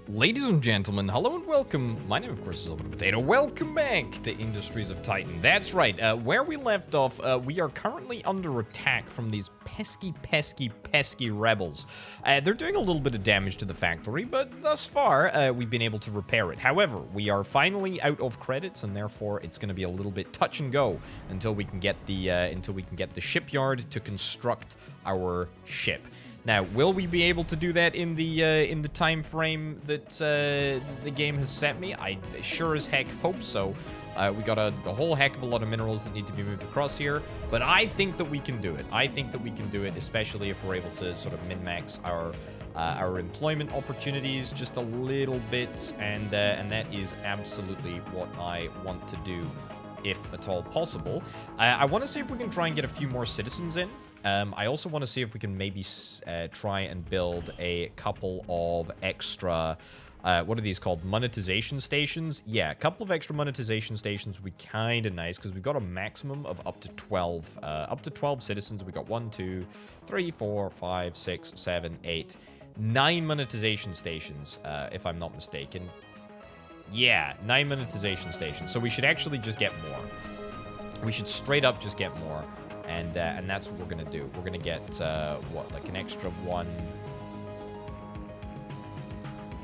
Ladies and gentlemen, hello and welcome. My name, of course, is Open Potato. Welcome back to Industries of Titan. That's right. Where we left off, we are currently under attack from these pesky rebels. They're doing a little bit of damage to the factory, but thus far, we've been able to repair it. However, we are finally out of credits, and therefore, it's going to be a little bit touch and go until we can get the shipyard to construct our ship. Now, will we be able to do that in the time frame that the game has set me? I sure as heck hope so. We got a whole heck of a lot of minerals that need to be moved across here, but I think that we can do it. I think that we can do it, especially if we're able to sort of min-max our employment opportunities just a little bit, and that is absolutely what I want to do, if at all possible. I want to see if we can try and get a few more citizens in. I also want to see if we can maybe try and build a couple of extra, what are these called? Monetization stations? Yeah, a couple of extra monetization stations would be kind of nice, because we've got a maximum of up to 12. Up to 12 citizens. We got 1, 2, 3, 4, 5, 6, 7, 8, 9 monetization stations, if I'm not mistaken. Yeah, 9 monetization stations. So we should actually just get more. We should straight up just get more. And that's what we're going to do. We're going to get, what, like an extra one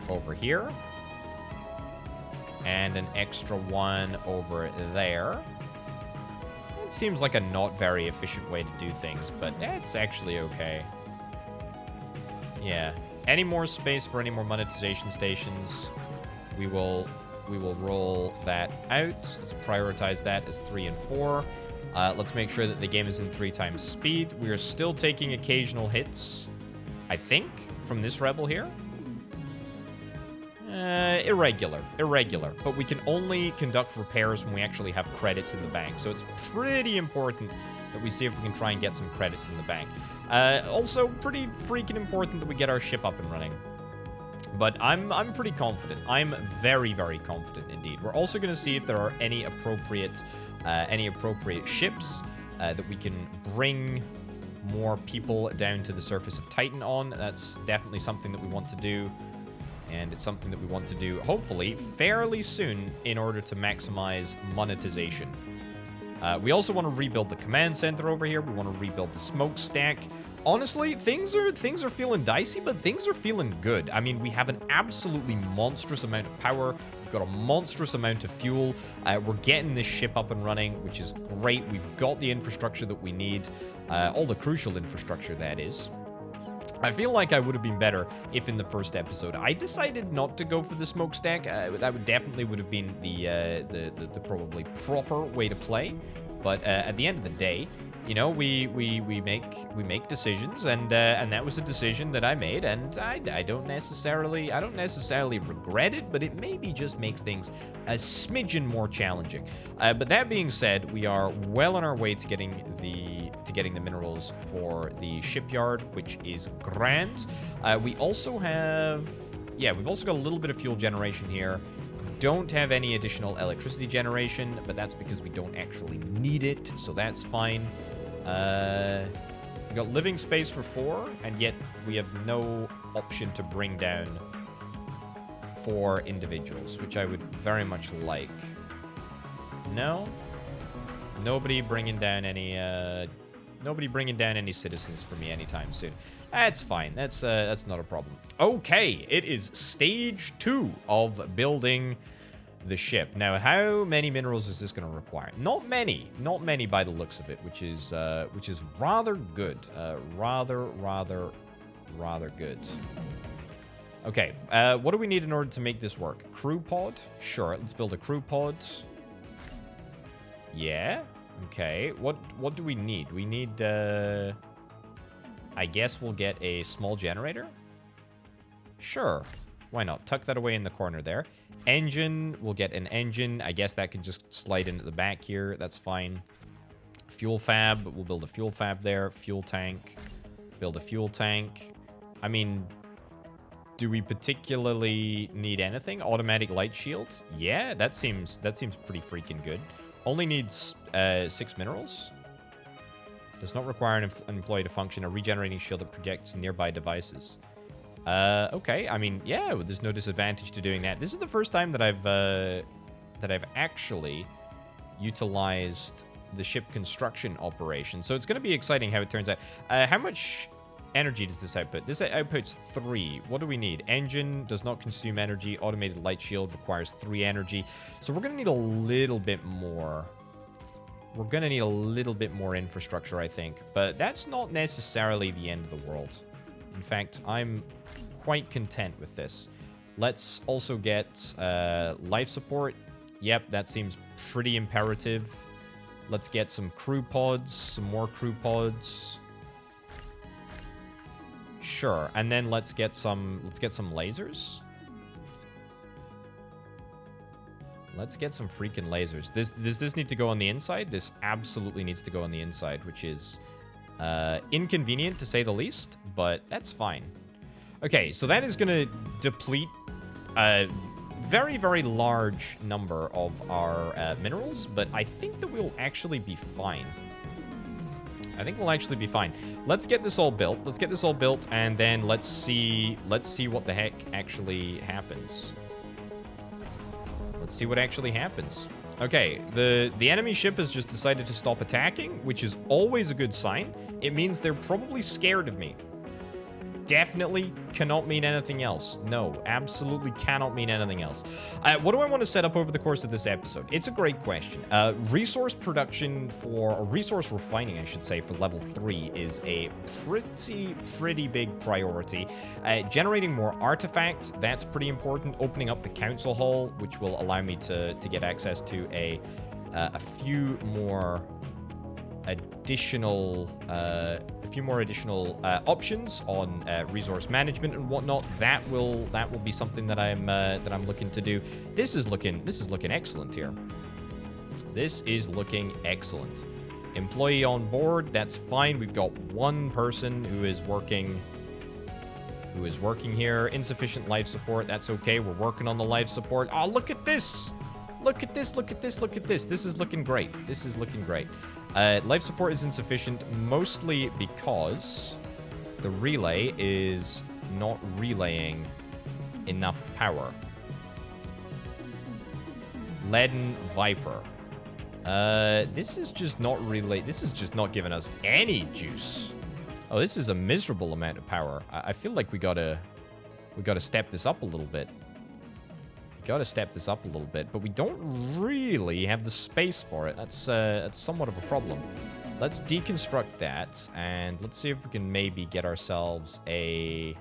over here. And an extra one over there. It seems like a not very efficient way to do things, but it's actually okay. Yeah. Any more space for any more monetization stations, we will roll that out. Let's prioritize that as 3 and 4. Let's make sure that the game is in 3 times speed. We are still taking occasional hits, I think, from this rebel here. Irregular. But we can only conduct repairs when we actually have credits in the bank. So it's pretty important that we see if we can try and get some credits in the bank. Also, pretty freaking important that we get our ship up and running. But I'm pretty confident. I'm very, very confident indeed. We're also going to see if there are any appropriate ships that we can bring more people down to the surface of Titan on. That's definitely something that we want to do. And it's something that we want to do, hopefully, fairly soon in order to maximize monetization. We also want to rebuild the command center over here. We want to rebuild the smokestack. Honestly, things are feeling dicey, but things are feeling good. I mean, we have an absolutely monstrous amount of power. We've got a monstrous amount of fuel. We're getting this ship up and running, which is great. We've got the infrastructure that we need. All the crucial infrastructure, that is. I feel like I would have been better if in the first episode I decided not to go for the smokestack. That would have been the probably proper way to play. But at the end of the day, you know, we make decisions, and that was a decision that I made, and I don't necessarily regret it, but it maybe just makes things a smidgen more challenging. But that being said, we are well on our way to getting the minerals for the shipyard, which is grand. We've also got a little bit of fuel generation here. Don't have any additional electricity generation, but that's because we don't actually need it, so that's fine. We got living space for 4, and yet we have no option to bring down 4 individuals, which I would very much like. No? Nobody bringing down any citizens for me anytime soon. That's fine. That's not a problem. Okay, it is stage 2 of building the ship. Now, how many minerals is this going to require? Not many by the looks of it, which is rather good. Rather good. Okay, what do we need in order to make this work? Crew pod? Sure, let's build a crew pod. Yeah. Okay, what do we need? We need, I guess we'll get a small generator? Sure, why not? Tuck that away in the corner there. Engine, we'll get an engine. I guess that can just slide into the back here. That's fine. Fuel fab, we'll build a fuel fab there. Fuel tank, build a fuel tank. I mean, do we particularly need anything? Automatic light shield? Yeah, that seems pretty freaking good. Only needs 6 minerals. Does not require an employee to function. A regenerating shield that projects nearby devices. Okay. I mean, yeah, there's no disadvantage to doing that. This is the first time that I've actually utilized the ship construction operation. So it's going to be exciting how it turns out. How much energy does this output? This outputs 3. What do we need? Engine does not consume energy. Automated light shield requires 3 energy. So we're going to need a little bit more. We're going to need a little bit more infrastructure, I think. But that's not necessarily the end of the world. In fact, I'm quite content with this. Let's also get life support. Yep, that seems pretty imperative. Let's get some crew pods, some more crew pods. Sure, and then let's get some lasers. Let's get some freaking lasers. Does this need to go on the inside? This absolutely needs to go on the inside, which is inconvenient to say the least, but that's fine. Okay, so that is going to deplete a very, very large number of our minerals, but I think that we'll actually be fine. I think we'll actually be fine. Let's get this all built. Let's get this all built, and then let's see what the heck actually happens. Let's see what actually happens. Okay, the enemy ship has just decided to stop attacking, which is always a good sign. It means they're probably scared of me. Definitely cannot mean anything else. No, absolutely cannot mean anything else. What do I want to set up over the course of this episode? It's a great question. Resource production or resource refining, I should say, for level 3 is a pretty big priority. Generating more artifacts, that's pretty important. Opening up the council hall, which will allow me to get access to a few more additional options on resource management and whatnot. That will be something that I'm looking to do. This is looking excellent here. This is looking excellent. Employee on board, that's fine. We've got one person who is working here. Insufficient life support, that's okay. We're working on the life support. Oh, look at this. Look at this, look at this, look at this. This is looking great. This is looking great. Life support is insufficient, mostly because the relay is not relaying enough power. Leaden Viper. This is just not giving us any juice. Oh, this is a miserable amount of power. I feel like we gotta step this up a little bit. Gotta step this up a little bit, but we don't really have the space for it. That's somewhat of a problem. Let's deconstruct that, and let's see if we can maybe get ourselves a...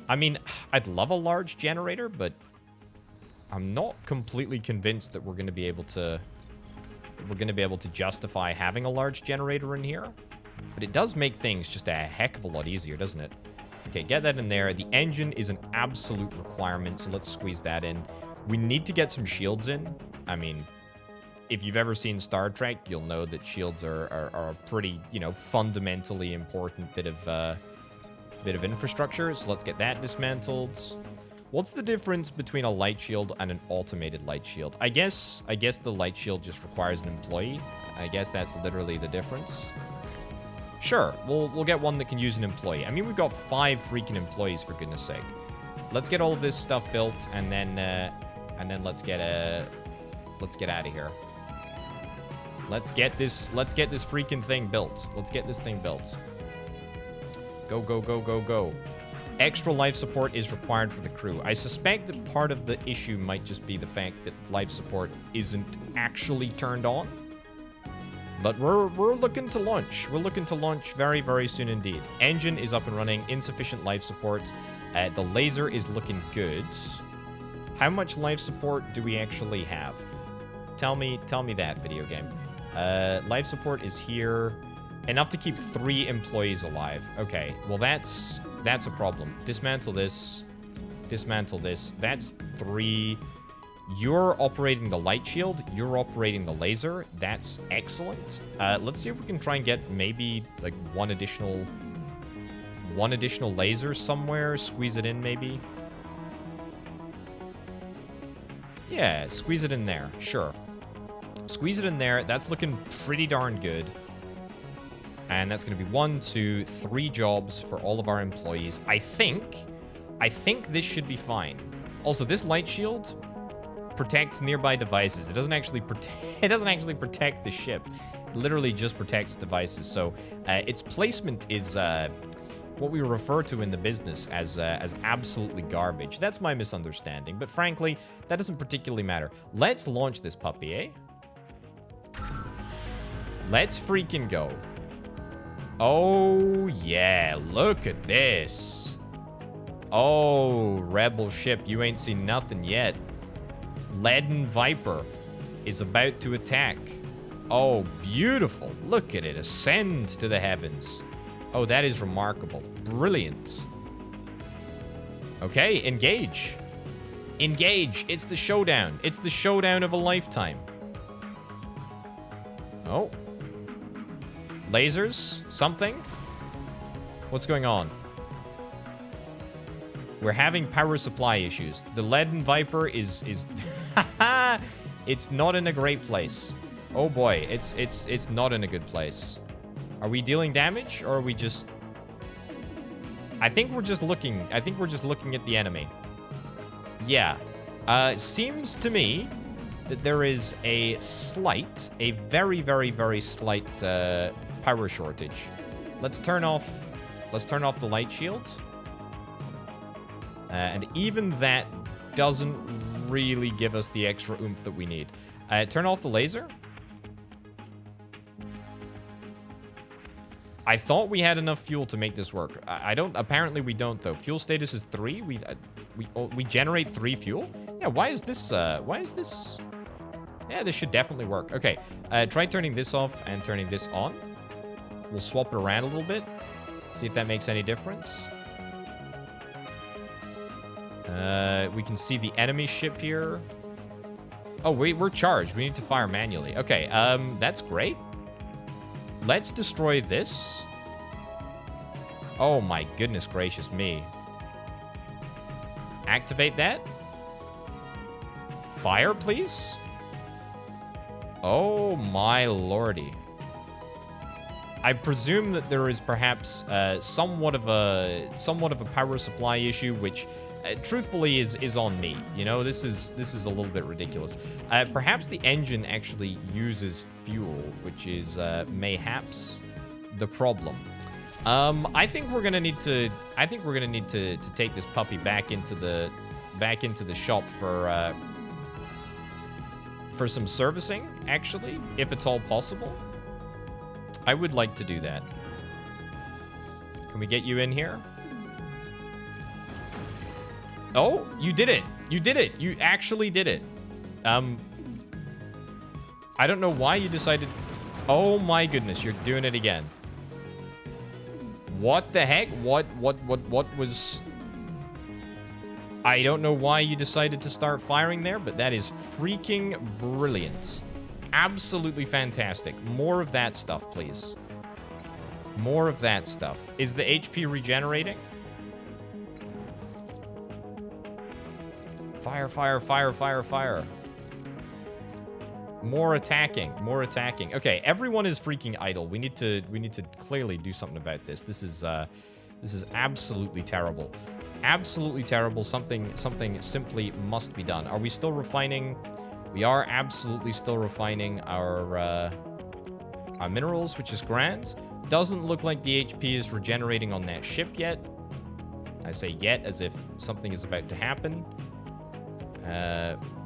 I mean, I'd love a large generator, but I'm not completely convinced that we're going to be able to justify having a large generator in here. But it does make things just a heck of a lot easier, doesn't it? Okay, get that in there. The engine is an absolute requirement, so let's squeeze that in. We need to get some shields in. I mean, if you've ever seen Star Trek, you'll know that shields are a pretty, fundamentally important bit of infrastructure. So let's get that dismantled. What's the difference between a light shield and an automated light shield? I guess the light shield just requires an employee. I guess that's literally the difference. Sure, we'll get one that can use an employee. I mean, we've got 5 freaking employees, for goodness sake. Let's get all of this stuff built, and then let's get out of here. Let's get this freaking thing built. Let's get this thing built. Go, go, go, go, go. Extra life support is required for the crew. I suspect that part of the issue might just be the fact that life support isn't actually turned on. But we're looking to launch. We're looking to launch very, very soon indeed. Engine is up and running. Insufficient life support. The laser is looking good. How much life support do we actually have? Tell me that, video game. Life support is here. Enough to keep 3 employees alive. Okay, well that's a problem. Dismantle this. Dismantle this. That's 3. You're operating the light shield. You're operating the laser. That's excellent. Let's see if we can try and get maybe like one additional laser somewhere. Squeeze it in maybe. Yeah, squeeze it in there. Sure. Squeeze it in there. That's looking pretty darn good. And that's going to be 1, 2, 3 jobs for all of our employees. I think this should be fine. Also, this light shield protects nearby devices. It doesn't actually protect the ship. It literally just protects devices. So its placement is what we refer to in the business as absolutely garbage. That's my misunderstanding, but frankly, that doesn't particularly matter. Let's launch this puppy, eh? Let's freaking go. Oh, yeah, look at this. Oh, rebel ship, you ain't seen nothing yet. Leaden Viper is about to attack. Oh, beautiful. Look at it ascend to the heavens. Oh, that is remarkable. Brilliant. Okay, engage. Engage. It's the showdown. It's the showdown of a lifetime. Oh. Lasers? Something? What's going on? We're having power supply issues. The Leaden Viper is it's not in a great place. Oh boy, it's not in a good place. Are we dealing damage or are we just I think we're just looking at the enemy. Yeah. Seems to me that there is a very, very, very slight power shortage. Let's turn off the light shield. And even that doesn't really give us the extra oomph that we need. Turn off the laser. I thought we had enough fuel to make this work. I don't. Apparently, we don't though. Fuel status is 3. We generate 3 fuel. Yeah. Why is this? Yeah, this should definitely work. Okay. Try turning this off and turning this on. We'll swap it around a little bit. See if that makes any difference. We can see the enemy ship here. Oh, wait, we're charged. We need to fire manually. Okay, that's great. Let's destroy this. Oh my goodness gracious me. Activate that. Fire, please. Oh my lordy. I presume that there is perhaps somewhat of a power supply issue, which truthfully is on me. You know, this is a little bit ridiculous. Perhaps the engine actually uses fuel, which is mayhaps the problem. I think we're gonna need to take this puppy back into the shop for some servicing, actually, if it's all possible. I would like to do that. Can we get you in here? Oh, you did it. You did it. You actually did it. I don't know why you decided... Oh my goodness, you're doing it again. What the heck? What was... I don't know why you decided to start firing there, but that is freaking brilliant. Absolutely fantastic. More of that stuff, please. More of that stuff. Is the HP regenerating? Fire, fire, fire, fire, fire. More attacking, more attacking. Okay, everyone is freaking idle. We need to clearly do something about this. This is absolutely terrible. Absolutely terrible. Something simply must be done. Are we still refining? We are absolutely still refining our minerals, which is grand. Doesn't look like the HP is regenerating on that ship yet. I say yet as if something is about to happen.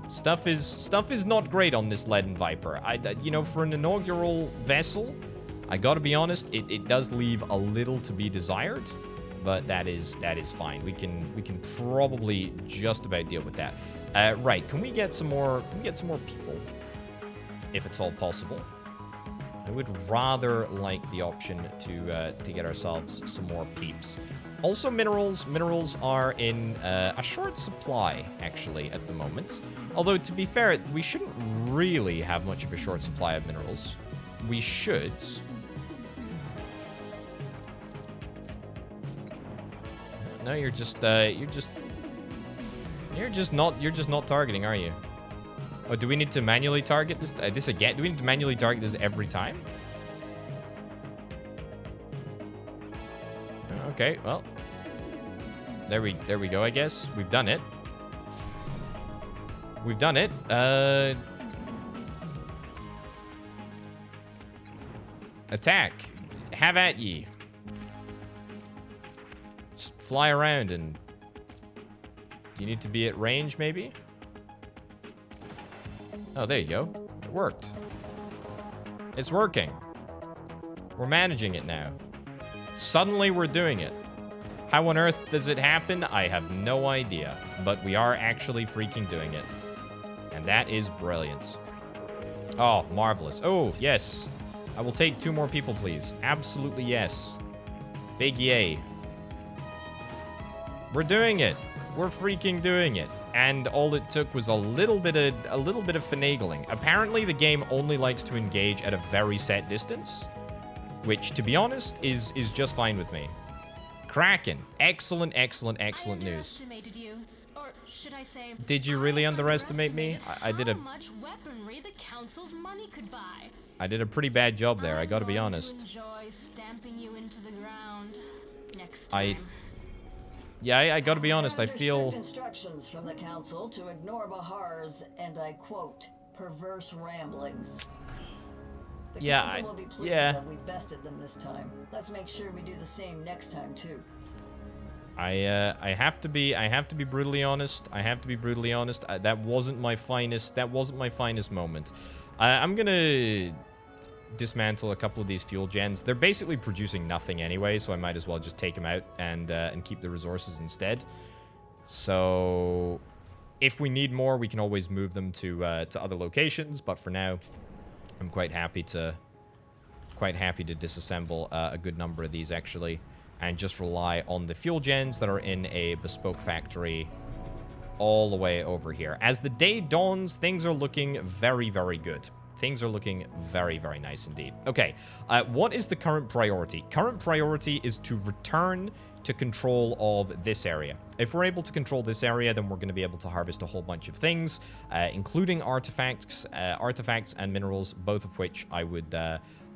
Stuff is not great on this Leaden Viper. You know, for an inaugural vessel, I gotta be honest, it does leave a little to be desired, but that is fine. We can probably just about deal with that. Right, can we get some more people, if it's all possible? I would rather like the option to get ourselves some more peeps. Also, minerals. Minerals are in a short supply, actually, at the moment. Although, to be fair, we shouldn't really have much of a short supply of minerals. We should. No, you're just not targeting, are you? Oh, do we need to manually target this again? Do we need to manually target this every time? Okay, well. There we go, I guess. We've done it. We've done it. Attack. Have at ye. Just fly around and... Do you need to be at range, maybe? Oh, there you go. It worked. It's working. We're managing it now. Suddenly we're doing it. How on earth does it happen? I have no idea. But we are actually freaking doing it. And that is brilliant. Oh, marvelous. Oh, yes. I will take 2 more people, please. Absolutely yes. Big yay. We're doing it. We're freaking doing it. And all it took was a little bit of finagling. Apparently, the game only likes to engage at a very set distance, which, to be honest, is just fine with me. Kraken. Excellent, excellent, excellent news. You, or should I say, did you really underestimate me? I did a... How much weaponry the council's money could buy. I did a pretty bad job there, I gotta be honest. Enjoy stamping you into the ground next time. Yeah, I gotta be honest, I feel... Instructions from the council to ignore Bahar's, and I quote, perverse ramblings. The council will be pleased that we bested them this time. Let's make sure we do the same next time too. I have to be brutally honest. That wasn't my finest moment. I'm gonna dismantle a couple of these fuel gens. They're basically producing nothing anyway, so I might as well just take them out and keep the resources instead. So if we need more, we can always move them to other locations. But for now, I'm quite happy to disassemble a good number of these actually, and just rely on the fuel gens that are in a bespoke factory all the way over here. As the day dawns, things are looking very, very good. Things are looking very, very nice indeed. Okay, what is the current priority? Current priority is to return to control of this area. If we're able to control this area, then we're going to be able to harvest a whole bunch of things, including artifacts and minerals, both of which I would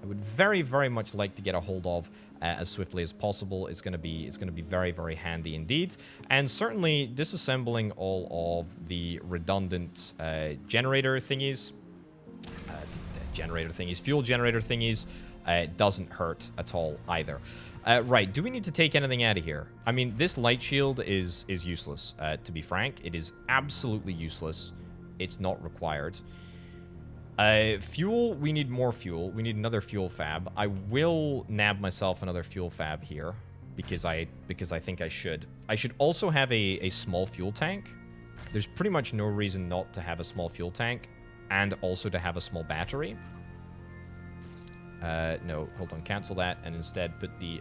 very, very much like to get a hold of as swiftly as possible. It's going to be very, very handy indeed. And certainly disassembling all of the redundant generator thingies, fuel generator thingies, doesn't hurt at all either. Right, do we need to take anything out of here? I mean, this light shield is useless, to be frank. It is absolutely useless. It's not required. Fuel, we need more fuel. We need another fuel fab. I will nab myself another fuel fab here because I think I should. I should also have a small fuel tank. There's pretty much no reason not to have a small fuel tank and also to have a small battery. No, hold on, cancel that and instead put the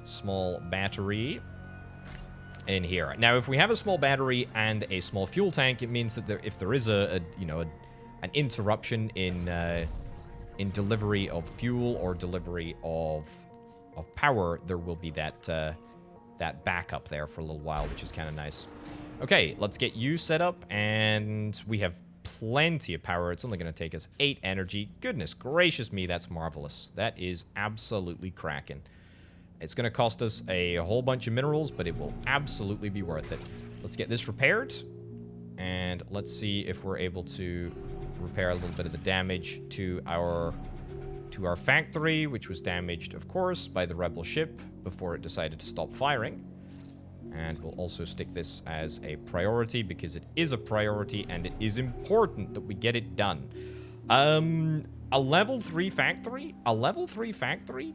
small battery in here. Now, if we have a small battery and a small fuel tank, it means that if there is an interruption in delivery of fuel or delivery of power, there will be that backup there for a little while, which is kind of nice. Okay, let's get you set up, and we have plenty of power. It's only going to take us 8 energy. Goodness gracious me, that's marvelous. That is absolutely cracking. It's going to cost us a whole bunch of minerals, but it will absolutely be worth it. Let's get this repaired, and let's see if we're able to repair a little bit of the damage to our factory, which was damaged, of course, by the rebel ship before it decided to stop firing. And we'll also stick this as a priority because it is a priority and it is important that we get it done. A level 3 factory? A level 3 factory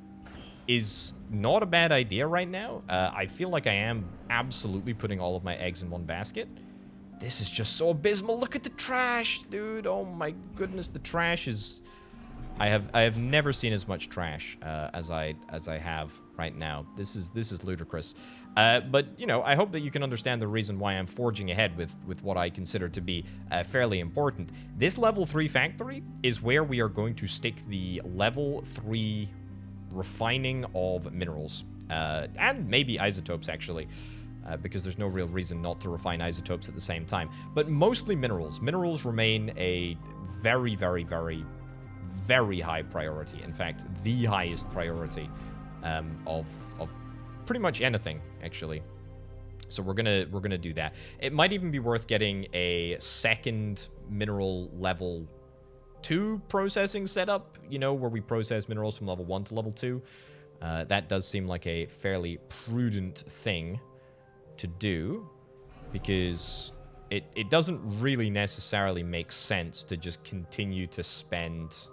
is not a bad idea right now. I feel like I am absolutely putting all of my eggs in one basket. This is just so abysmal. Look at the trash, dude. Oh my goodness, the trash is... I have never seen as much trash as I have right now. This is ludicrous. But you know, I hope that you can understand the reason why I'm forging ahead with what I consider to be fairly important. This level 3 factory is where we are going to stick the level 3 refining of minerals and maybe isotopes actually. Because there's no real reason not to refine isotopes at the same time. But mostly minerals. Minerals remain a very, very, very, very high priority. In fact, the highest priority of pretty much anything, actually. So we're gonna do that. It might even be worth getting a second mineral level 2 processing setup, you know, where we process minerals from level 1 to level 2. That does seem like a fairly prudent thing to do, because it doesn't really necessarily make sense to just continue to spend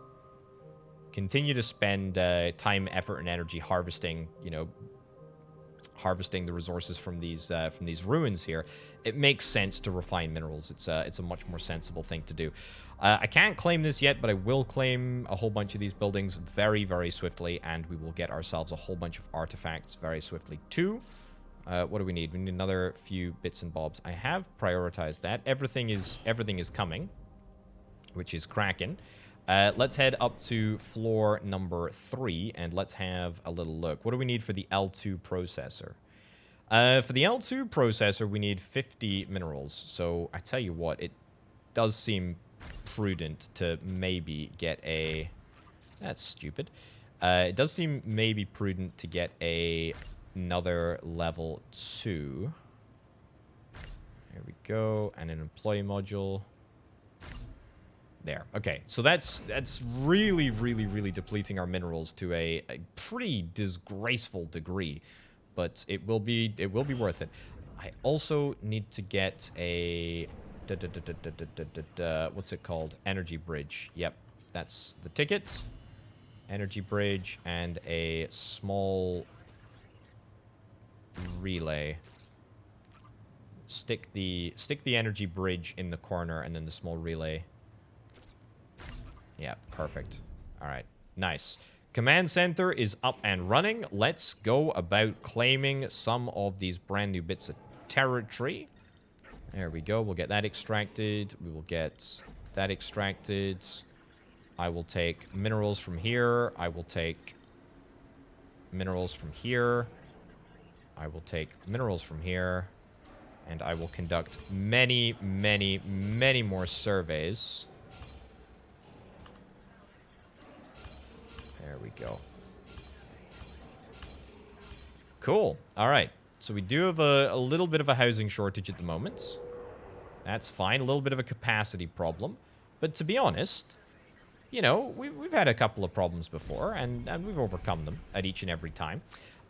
time, effort, and energy harvesting, you know, harvesting the resources from these ruins here. It makes sense to refine minerals. It's a much more sensible thing to do. I can't claim this yet, but I will claim a whole bunch of these buildings very, very swiftly, and we will get ourselves a whole bunch of artifacts very swiftly too. What do we need? We need another few bits and bobs. I have prioritized that. Everything is coming, which is cracking. Let's head up to floor number 3, and let's have a little look. What do we need for the L2 processor? For the L2 processor, we need 50 minerals. So, I tell you what, it does seem prudent to maybe get a... That's stupid. It does seem maybe prudent to get another level 2. There we go. And an employee module. There. Okay, so that's really, really, really depleting our minerals to a pretty disgraceful degree, but it will be worth it. I also need to get a what's it called? Energy bridge. Yep, that's the ticket. Energy bridge and a small relay. Stick the energy bridge in the corner, and then the small relay. Yeah, perfect. All right, nice. Command center is up and running. Let's go about claiming some of these brand new bits of territory. There we go. We'll get that extracted. We will get that extracted. I will take minerals from here. I will take minerals from here. I will take minerals from here. And I will conduct many, many, many more surveys. There we go. Cool. All right. So we do have a little bit of a housing shortage at the moment. That's fine. A little bit of a capacity problem. But to be honest, you know, we've had a couple of problems before, and we've overcome them at each and every time.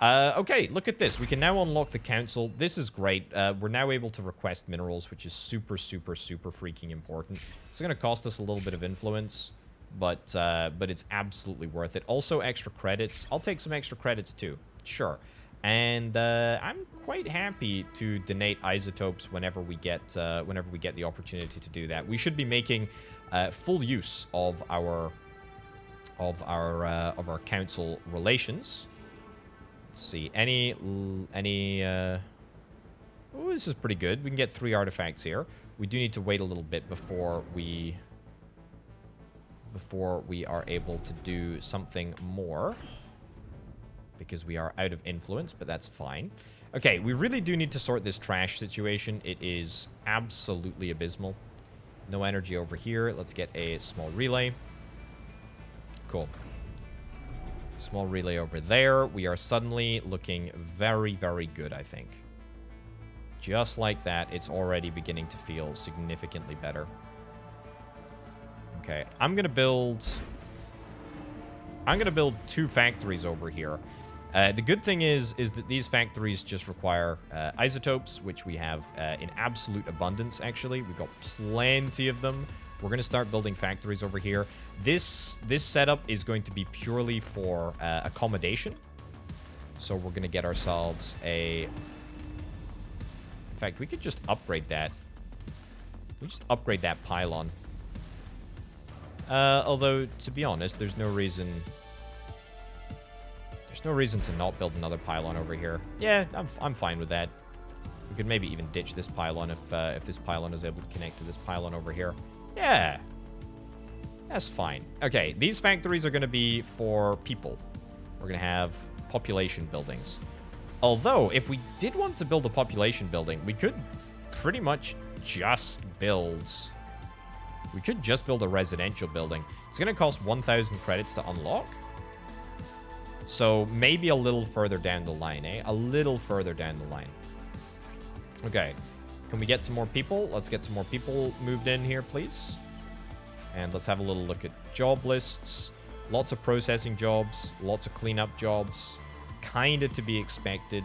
Okay, look at this. We can now unlock the council. This is great. We're now able to request minerals, which is super, super, super freaking important. It's going to cost us a little bit of influence. But it's absolutely worth it. Also, extra credits. I'll take some extra credits too. Sure. And I'm quite happy to donate isotopes whenever we get the opportunity to do that. We should be making full use of our council relations. Let's see. Oh, this is pretty good. We can get 3 artifacts here. We do need to wait a little bit before we are able to do something more, because we are out of influence, but that's fine. Okay, we really do need to sort this trash situation. It is absolutely abysmal. No energy over here. Let's get a small relay. Cool. Small relay over there. We are suddenly looking very, very good, I think. Just like that, it's already beginning to feel significantly better. Okay, I'm gonna build 2 factories over here. The good thing is that these factories just require isotopes, which we have in absolute abundance, actually. We've got plenty of them. We're gonna start building factories over here. This setup is going to be purely for accommodation. So we're gonna get ourselves a... In fact, we could just upgrade that. We just upgrade that pylon. Although, to be honest, there's no reason to not build another pylon over here. Yeah, I'm fine with that. We could maybe even ditch this pylon if this pylon is able to connect to this pylon over here. Yeah, that's fine. Okay, these factories are going to be for people. We're going to have population buildings. Although, if we did want to build a population building, we could pretty much just build... We could just build a residential building. It's going to cost 1,000 credits to unlock. So maybe a little further down the line, eh? A little further down the line. Okay. Can we get some more people? Let's get some more people moved in here, please. And let's have a little look at job lists. Lots of processing jobs. Lots of cleanup jobs. Kinda to be expected.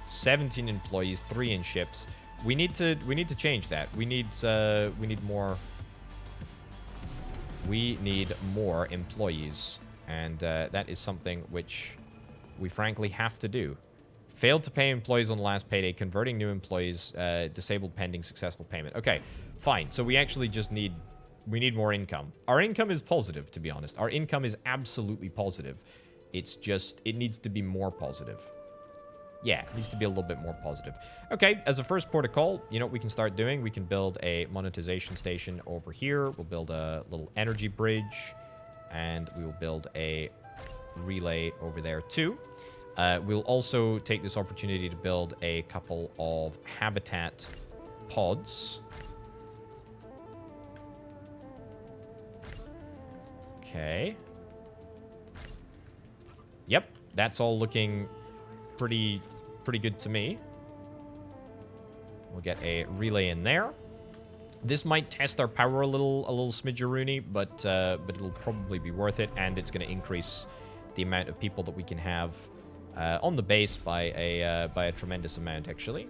17 employees, 3 in ships. We need to change that. We need more. We need more employees. And that is something which we frankly have to do. Failed to pay employees on the last payday. Converting new employees. Disabled pending successful payment. Okay, fine. So we actually just need... We need more income. Our income is positive, to be honest. Our income is absolutely positive. It's just... It needs to be more positive. Yeah, it needs to be a little bit more positive. Okay, as a first port of call, you know what we can start doing? We can build a monetization station over here. We'll build a little energy bridge. And we will build a relay over there too. We'll also take this opportunity to build a couple of habitat pods. Okay. Yep, that's all looking pretty good to me. We'll get a relay in there. This might test our power a little smidgeroony, but it'll probably be worth it, and it's going to increase the amount of people that we can have on the base by a tremendous amount, actually.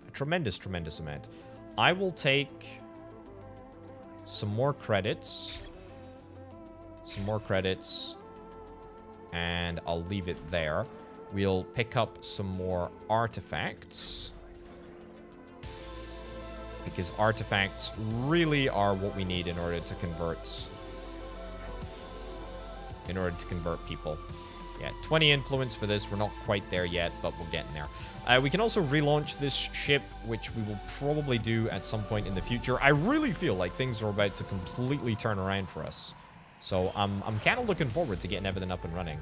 A tremendous amount. I will take some more credits. And I'll leave it there. We'll pick up some more artifacts. Because artifacts really are what we need in order to convert people. Yeah, 20 influence for this. We're not quite there yet, but we're getting there. We can also relaunch this ship, which we will probably do at some point in the future. I really feel like things are about to completely turn around for us. So I'm kind of looking forward to getting everything up and running.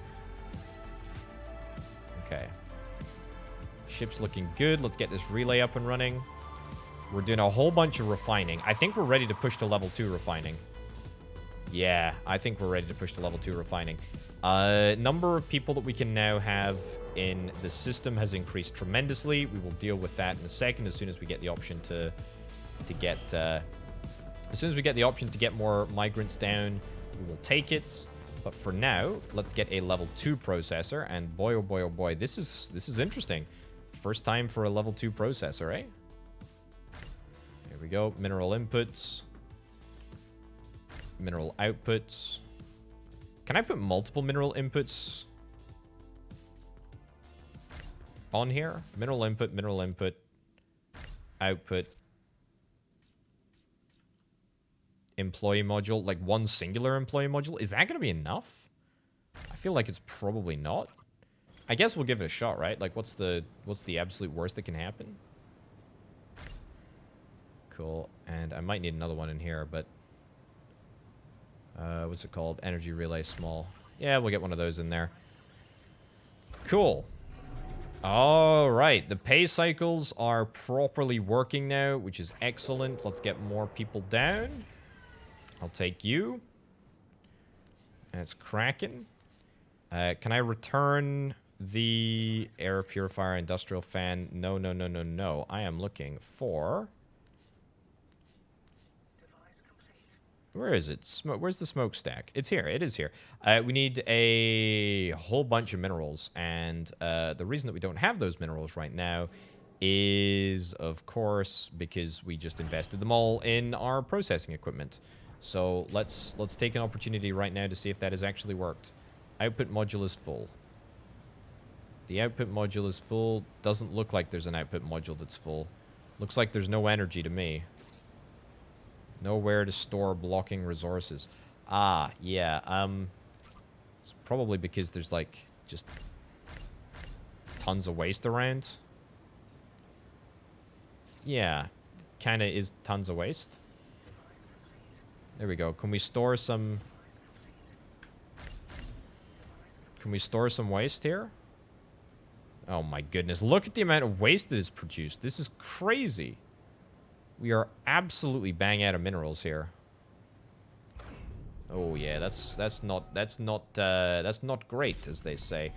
Okay. Ship's looking good. Let's get this relay up and running. We're doing a whole bunch of refining. I think we're ready to push to level 2 refining. Yeah, I think we're ready to push to level 2 refining. Number of people that we can now have in the system has increased tremendously. We will deal with that in a second as soon as we get the option to get... as soon as we get the option to get more migrants down, we will take it. But for now, let's get a level 2 processor. And boy, oh boy, oh boy, this is interesting. First time for a level 2 processor, eh? Here we go. Mineral inputs. Mineral outputs. Can I put multiple mineral inputs on here? Mineral input, output. Employee module, like one singular employee module. Is that going to be enough? I feel like it's probably not. I guess we'll give it a shot, right? Like, what's the absolute worst that can happen? Cool. And I might need another one in here, but what's it called? Energy relay small. Yeah, we'll get one of those in there. Cool. All right, the pay cycles are properly working now, which is excellent. Let's get more people down. I'll take you. That's cracking. Can I return the air purifier industrial fan? No, no, no, no, no. I am looking for... Where is it? Where's the smokestack? It's here. It is here. We need a whole bunch of minerals. And the reason that we don't have those minerals right now is, of course, because we just invested them all in our processing equipment. So let's take an opportunity right now to see if that has actually worked. Output module is full. The output module is full. Doesn't look like there's an output module that's full. Looks like there's no energy to me. Nowhere to store blocking resources. Ah, yeah. It's probably because there's, like, just tons of waste around. Yeah. Kind of is tons of waste. There we go. Can we store some... Can we store some waste here? Oh my goodness. Look at the amount of waste that is produced. This is crazy. We are absolutely bang out of minerals here. Oh yeah, that's not great, as they say.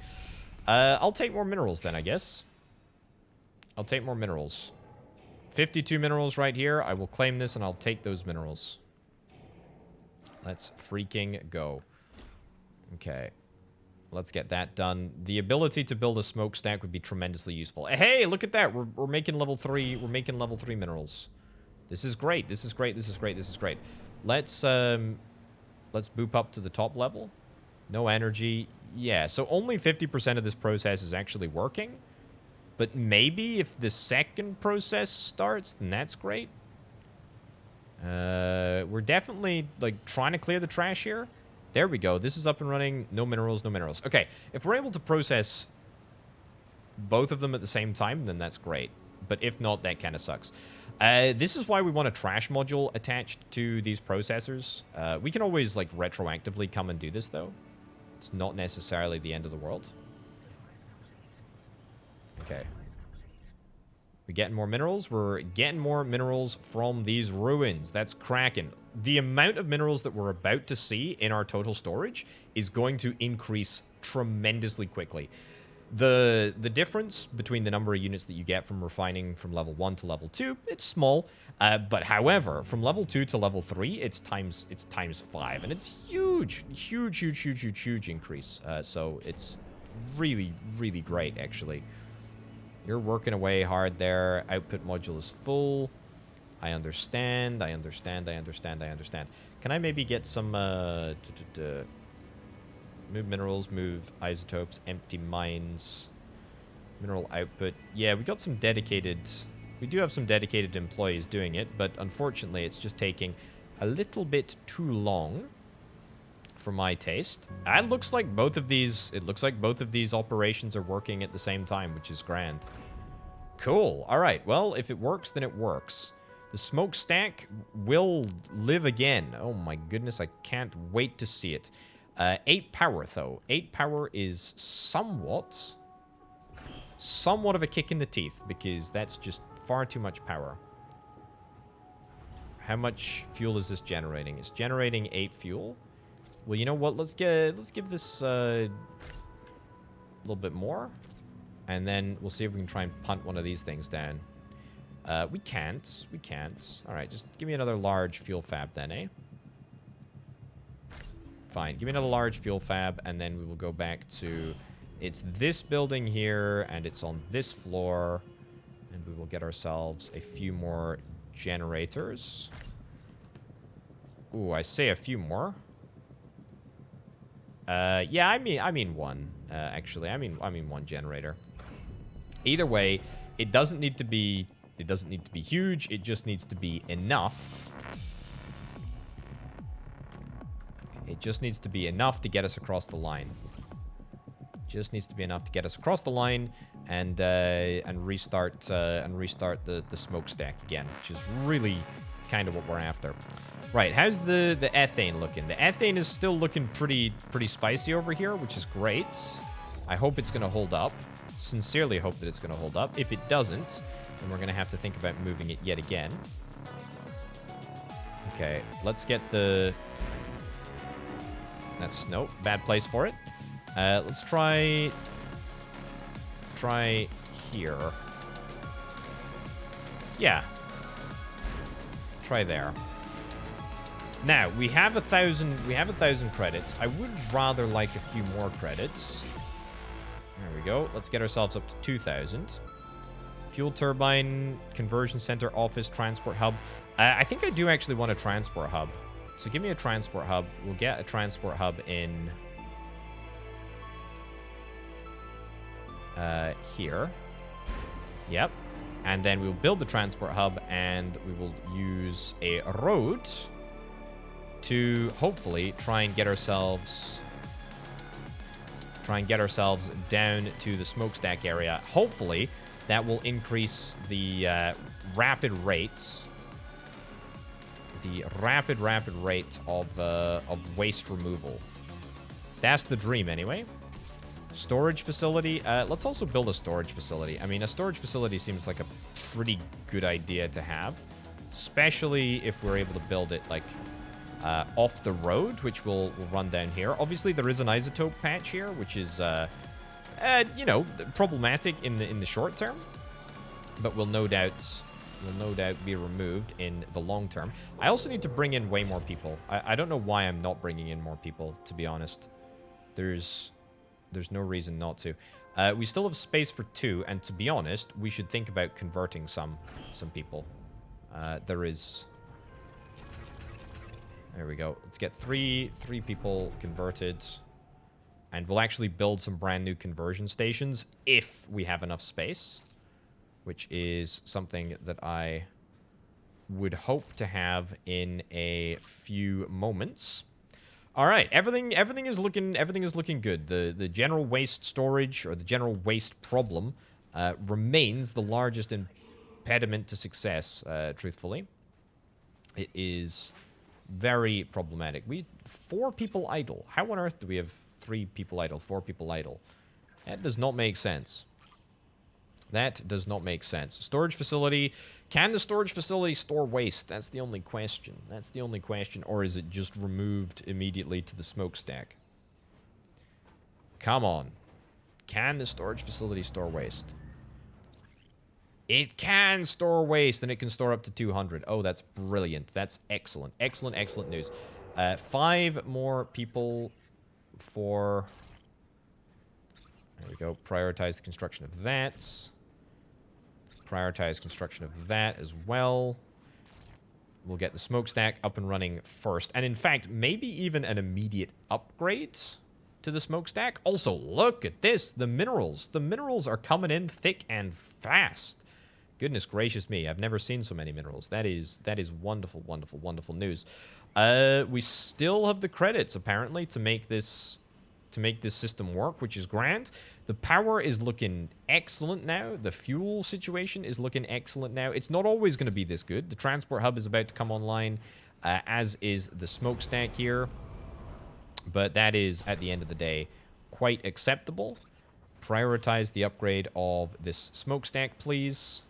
I'll take more minerals then, I guess. I'll take more minerals. 52 minerals right here. I will claim this and I'll take those minerals. Let's freaking go. Okay. Let's get that done. The ability to build a smokestack would be tremendously useful. Hey, look at that. We're making level 3. We're making level 3 minerals. This is great. This is great. This is great. This is great. Let's boop up to the top level. No energy. Yeah, so only 50% of this process is actually working. But maybe if the second process starts, then that's great. We're definitely, like, trying to clear the trash here. There we go. This is up and running. No minerals, no minerals. Okay, if we're able to process both of them at the same time, then that's great. But if not, that kind of sucks. This is why we want a trash module attached to these processors. We can always, like, retroactively come and do this, though. It's not necessarily the end of the world. Okay. We're getting more minerals. We're getting more minerals from these ruins. That's cracking. The amount of minerals that we're about to see in our total storage is going to increase tremendously quickly. The difference between the number of units that you get from refining from level 1 to level 2, it's small. But however, from level 2 to level 3, it's times 5. And it's huge. Huge increase. So it's really, really great, actually. You're working away hard there. Output module is full. I understand. Can I maybe get some... move minerals, move isotopes, empty mines, mineral output. Yeah, we got some dedicated... We do have some dedicated employees doing it, but unfortunately it's just taking a little bit too long for my taste. It looks like both of these operations are working at the same time, which is grand. Cool. All right. Well, if it works, then it works. The smokestack will live again. Oh my goodness, I can't wait to see it. 8 power, though. 8 power is somewhat of a kick in the teeth, because that's just far too much power. How much fuel is this generating? It's generating 8 fuel. Well, you know what? Let's give this a little bit more, and then we'll see if we can try and punt one of these things down. We can't. All right, just give me another large fuel fab then, eh? Fine. Give me another large fuel fab, and then we will go back to... It's this building here, and it's on this floor, and we will get ourselves a few more generators. Ooh, I say a few more. Yeah, I mean one. Actually, I mean one generator. Either way, it doesn't need to be huge. It just needs to be enough. It just needs to be enough to get us across the line. Just needs to be enough to get us across the line and restart the smokestack again, which is really kind of what we're after. Right, how's the ethane looking? The ethane is still looking pretty spicy over here, which is great. I hope it's going to hold up. Sincerely hope that it's going to hold up. If it doesn't, then we're going to have to think about moving it yet again. Okay, let's get the... That's... Nope, bad place for it. Let's try here. Yeah. Try there. Now, we have 1,000 credits. I would rather like a few more credits. There we go. Let's get ourselves up to 2,000. Fuel turbine, conversion center, office, transport hub. I think I do actually want a transport hub. So give me a transport hub. We'll get a transport hub in... here. Yep. And then we'll build the transport hub, and we will use a road to hopefully try and get ourselves down to the smokestack area. Hopefully, that will increase the rapid rates. The rapid rate of waste removal. That's the dream, anyway. Storage facility. Let's also build a storage facility. I mean, a storage facility seems like a pretty good idea to have, especially if we're able to build it, like, off the road, which we'll run down here. Obviously, there is an isotope patch here, which is, you know, problematic in the short term, but will no doubt be removed in the long term. I also need to bring in way more people. I don't know why I'm not bringing in more people, to be honest. There's no reason not to. We still have space for 2, and to be honest, we should think about converting some people. There we go. Let's get three people converted. And we'll actually build some brand new conversion stations if we have enough space. Which is something that I would hope to have in a few moments. All right, everything is looking good. The general waste storage, or the general waste problem, remains the largest impediment to success. Truthfully, it is very problematic. 4 people idle. How on earth do we have 3 people idle, 4 people idle? That does not make sense. That does not make sense. Storage facility. Can the storage facility store waste? That's the only question. That's the only question. Or is it just removed immediately to the smokestack? Come on. Can the storage facility store waste? It can store waste, and it can store up to 200. Oh, that's brilliant. That's excellent. Excellent, excellent news. 5 more people for... There we go. Prioritize the construction of that. Prioritize construction of that as well. We'll get the smokestack up and running first. And in fact, maybe even an immediate upgrade to the smokestack. Also, look at this. The minerals. The minerals are coming in thick and fast. Goodness gracious me. I've never seen so many minerals. That is wonderful, wonderful, wonderful news. We still have the credits, apparently, to make this system work, which is grand. The power is looking excellent now. The fuel situation is looking excellent now. It's not always going to be this good. The transport hub is about to come online, as is the smokestack here. But that is, at the end of the day, quite acceptable. Prioritize the upgrade of this smokestack, please.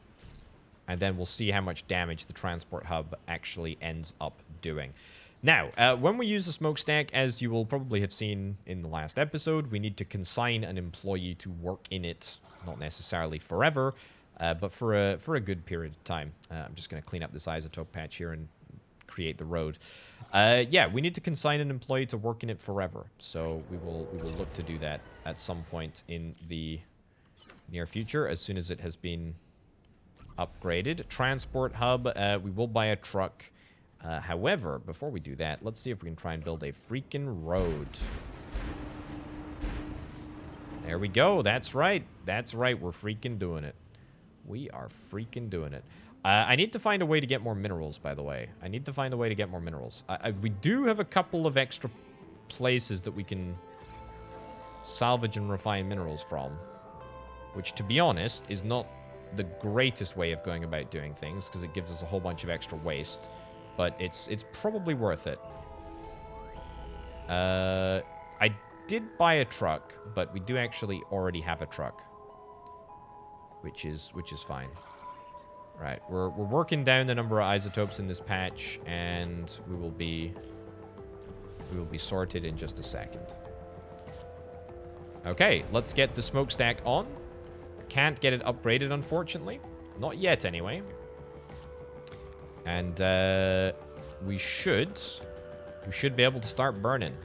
And then we'll see how much damage the transport hub actually ends up doing. Now, when we use the smokestack, as you will probably have seen in the last episode, we need to consign an employee to work in it. Not necessarily forever, but for a good period of time. I'm just going to clean up this isotope patch here and create the road. Yeah, we need to consign an employee to work in it forever. So we will look to do that at some point in the near future, as soon as it has been upgraded. Transport hub, we will buy a truck. However, before we do that, let's see if we can try and build a freaking road. There we go. That's right. That's right. We're freaking doing it. We are freaking doing it. I need to find a way to get more minerals, by the way. I need to find a way to get more minerals. We do have a couple of extra places that we can salvage and refine minerals from, which, to be honest, is not the greatest way of going about doing things, because it gives us a whole bunch of extra waste. But it's probably worth it. I did buy a truck, but we do actually already have a truck, which is fine. Right, we're working down the number of isotopes in this patch, and we will be sorted in just a second. Okay, let's get the smokestack on. Can't get it upgraded, unfortunately. Not yet, anyway. And we should be able to start burning.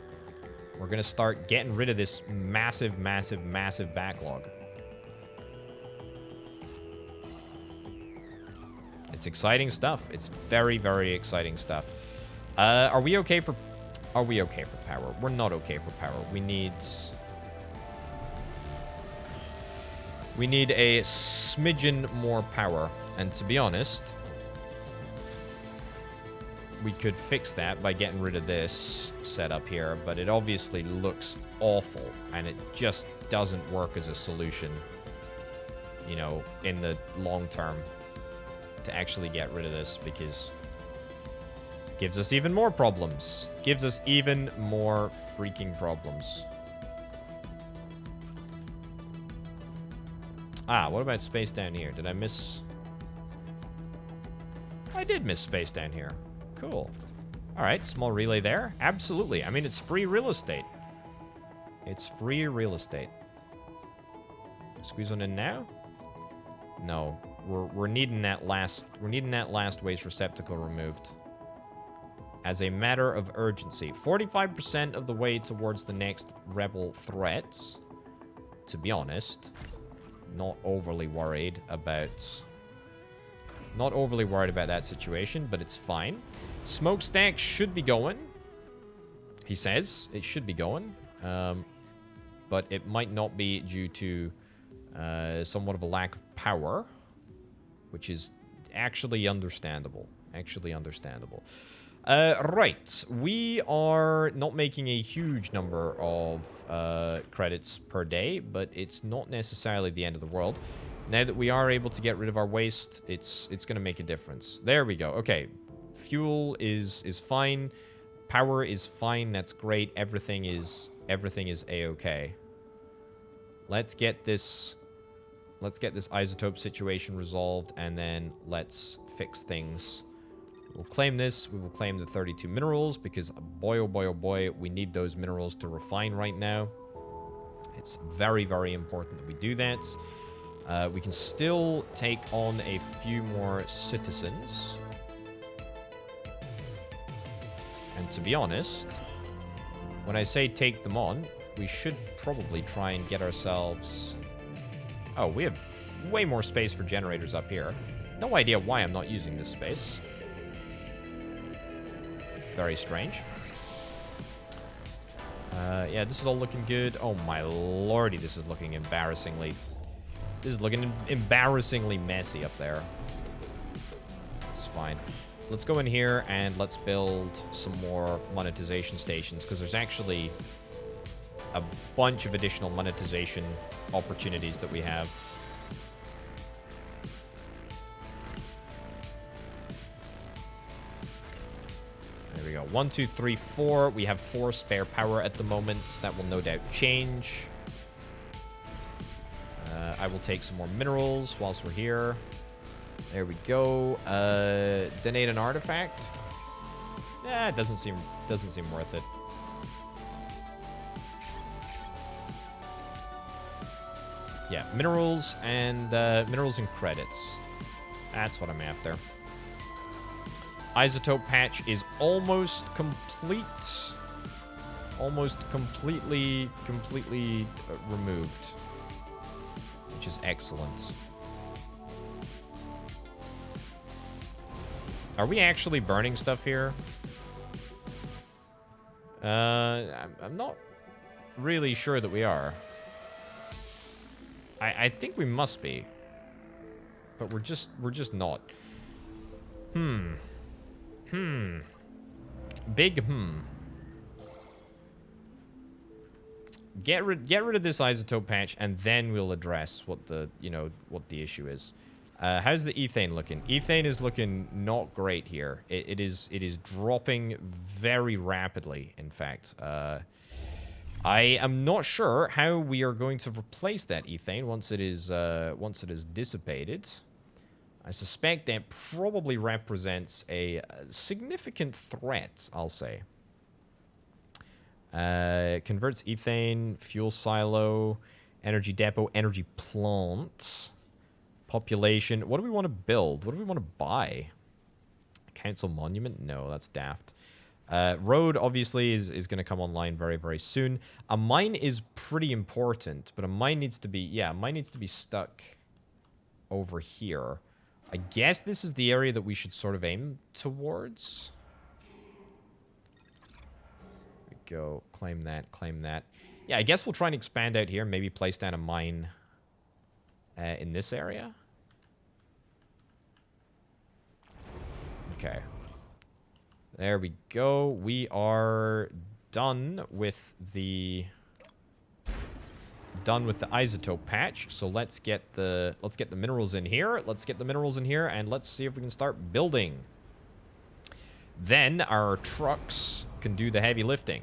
We're going to start getting rid of this massive, massive, massive backlog. It's exciting stuff. It's very, very exciting stuff. Are we okay for power? We're not okay for power. We need a smidgen more power. And to be honest, we could fix that by getting rid of this setup here, but it obviously looks awful, and it just doesn't work as a solution, you know, in the long term, to actually get rid of this, because it gives us even more problems. Gives us even more freaking problems. Ah, what about space down here? Did I miss? I did miss space down here. Cool. All right, small relay there. Absolutely. I mean, it's free real estate. It's free real estate. Squeeze one in now? No. We're needing that last waste receptacle removed. As a matter of urgency. 45% of the way towards the next rebel threats. To be honest, not overly worried about that situation, but it's fine. Smokestack should be going. He says it should be going. But it might not be due to somewhat of a lack of power, which is actually understandable. Right. We are not making a huge number of credits per day, but it's not necessarily the end of the world. Now that we are able to get rid of our waste, it's going to make a difference. There we go. Okay. Fuel is fine. Power is fine. That's great. Everything is a-okay. Let's get this isotope situation resolved, and then let's fix things. We'll claim this. We will claim the 32 minerals, because boy, oh boy, oh boy, we need those minerals to refine right now. It's very, very important that we do that. We can still take on a few more citizens. And to be honest, when I say take them on, we should probably try and get ourselves... Oh, we have way more space for generators up here. No idea why I'm not using this space. Very strange. Yeah, this is all looking good. Oh my lordy, this is looking embarrassingly... This is looking embarrassingly messy up there. It's fine. Let's go in here and let's build some more monetization stations, because there's actually a bunch of additional monetization opportunities that we have. There we go. 1, 2, 3, 4. We have 4 spare power at the moment. That will no doubt change. I will take some more minerals whilst we're here. There we go. Donate an artifact. Yeah, it doesn't seem worth it. Yeah, minerals and credits. That's what I'm after. Isotope patch is almost complete. Almost completely removed, which is excellent. Are we actually burning stuff here? I'm not really sure that we are. I think we must be, but we're just not. Big Get rid of this isotope patch, and then we'll address what the issue is. How's the ethane looking? Ethane is looking not great here. It is dropping very rapidly, in fact. I am not sure how we are going to replace that ethane once it is dissipated. I suspect that probably represents a significant threat, I'll say. Converts ethane, fuel silo, energy depot, energy plant, population. What do we want to build? What do we want to buy? Council monument? No, that's daft. Road, obviously, is going to come online very, very soon. A mine is pretty important, but a mine needs to be... Yeah, a mine needs to be stuck over here. I guess this is the area that we should sort of aim towards. There we go. Claim that, claim that. Yeah, I guess we'll try and expand out here. Maybe place down a mine in this area. Okay. There we go. We are done with the isotope patch. So let's get the minerals in here. Let's get the minerals in here, and let's see if we can start building. Then our trucks can do the heavy lifting.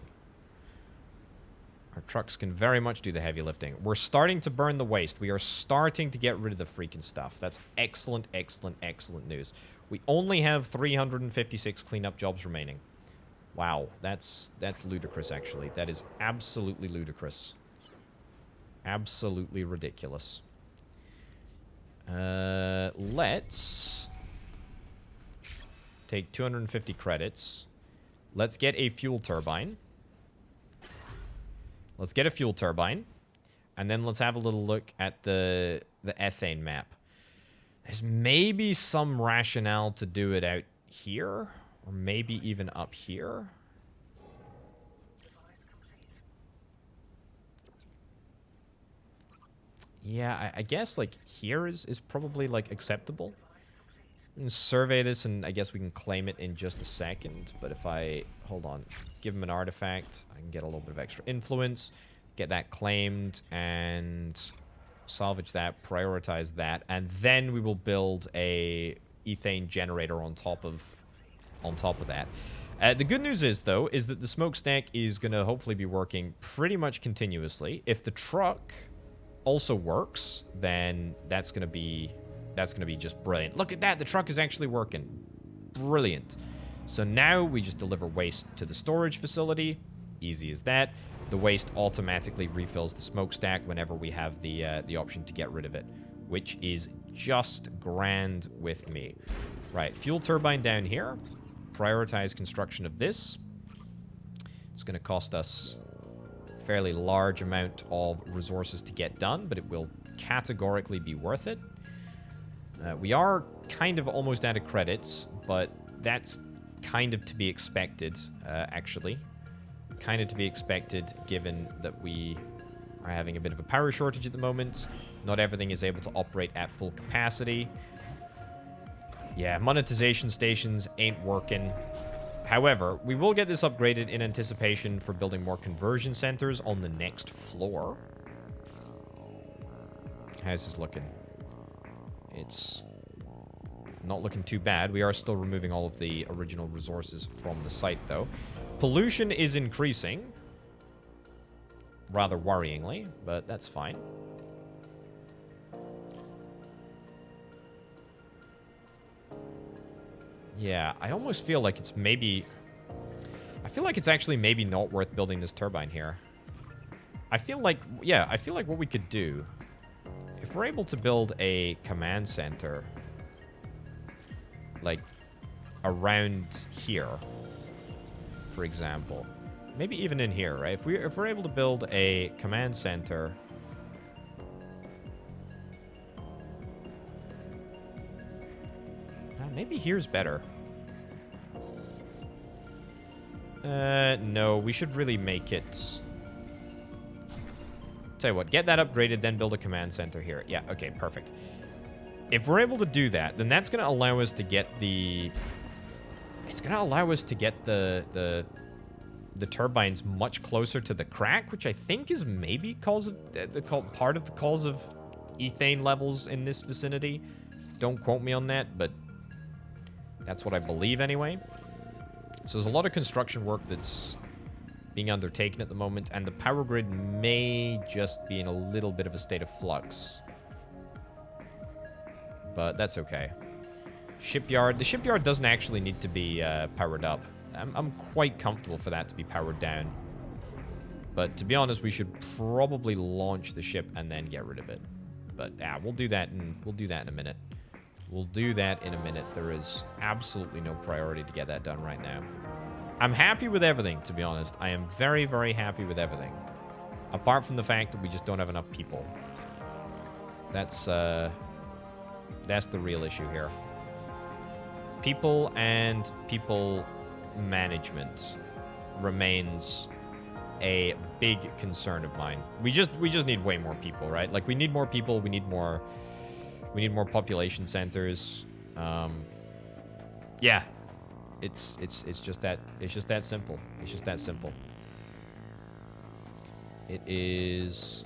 Our trucks can very much do the heavy lifting. We're starting to burn the waste. We are starting to get rid of the freaking stuff. That's excellent, excellent, excellent news. We only have 356 cleanup jobs remaining. Wow, that's ludicrous, actually. That is absolutely ludicrous. Absolutely ridiculous. Let's take 250 credits. Let's get a fuel turbine. Let's get a fuel turbine. And then let's have a little look at the ethane map. There's maybe some rationale to do it out here. Or maybe even up here. Yeah, I guess, like, here is probably, like, acceptable. And survey this, and I guess we can claim it in just a second. But if I... Hold on. Give him an artifact. I can get a little bit of extra influence. Get that claimed, and salvage that, prioritize that, and then we will build a ethane generator on top of that. The good news is, though, is that the smokestack is going to hopefully be working pretty much continuously. If the truck also works, then that's going to be just brilliant. Look at that, the truck is actually working. Brilliant. So now we just deliver waste to the storage facility. Easy as that. The waste automatically refills the smokestack whenever we have the option to get rid of it, which is just grand with me. Right, fuel turbine down here. Prioritize construction of this. It's going to cost us a fairly large amount of resources to get done, but it will categorically be worth it. We are kind of almost out of credits, but that's kind of to be expected, actually. Kind of to be expected, given that we are having a bit of a power shortage at the moment. Not everything is able to operate at full capacity. Yeah, monetization stations ain't working. However, we will get this upgraded in anticipation for building more conversion centers on the next floor. How's this looking? It's not looking too bad. We are still removing all of the original resources from the site, though. Pollution is increasing. Rather worryingly, but that's fine. Yeah, I almost feel like it's maybe... I feel like it's actually maybe not worth building this turbine here. I feel like... Yeah, I feel like what we could do... If we're able to build a command center... like, around here... for example. Maybe even in here, right? If we're able to build a command center... maybe here's better. No, we should really make it... Tell you what, get that upgraded, then build a command center here. Yeah, okay, perfect. If we're able to do that, then that's going to allow us to get the... It's going to allow us to get the turbines much closer to the crack, which I think is maybe part of the cause of ethane levels in this vicinity. Don't quote me on that, but that's what I believe anyway. So there's a lot of construction work that's being undertaken at the moment, and the power grid may just be in a little bit of a state of flux. But that's okay. Shipyard. The shipyard doesn't actually need to be powered up. I'm quite comfortable for that to be powered down. But to be honest, we should probably launch the ship and then get rid of it. But yeah, we'll do that in a minute. We'll do that in a minute. There is absolutely no priority to get that done right now. I'm happy with everything, to be honest. I am very, very happy with everything. Apart from the fact that we just don't have enough people. That's the real issue here. People and people management remains a big concern of mine. We just need way more people, right? Like, we need more people. We need more population centers. Yeah, it's just that simple. It's just that simple. It is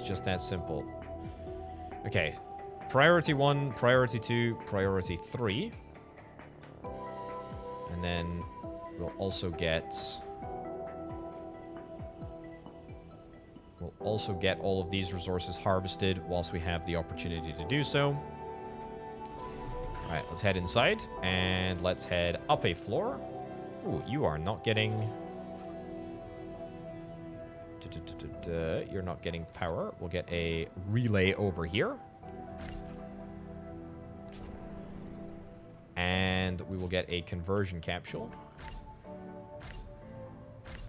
just that simple. Okay, priority 1, priority 2, priority 3, and then we'll also get all of these resources harvested whilst we have the opportunity to do so. Alright, let's head inside. And let's head up a floor. Ooh, you are not getting... You're not getting power. We'll get a relay over here. And we will get a conversion capsule.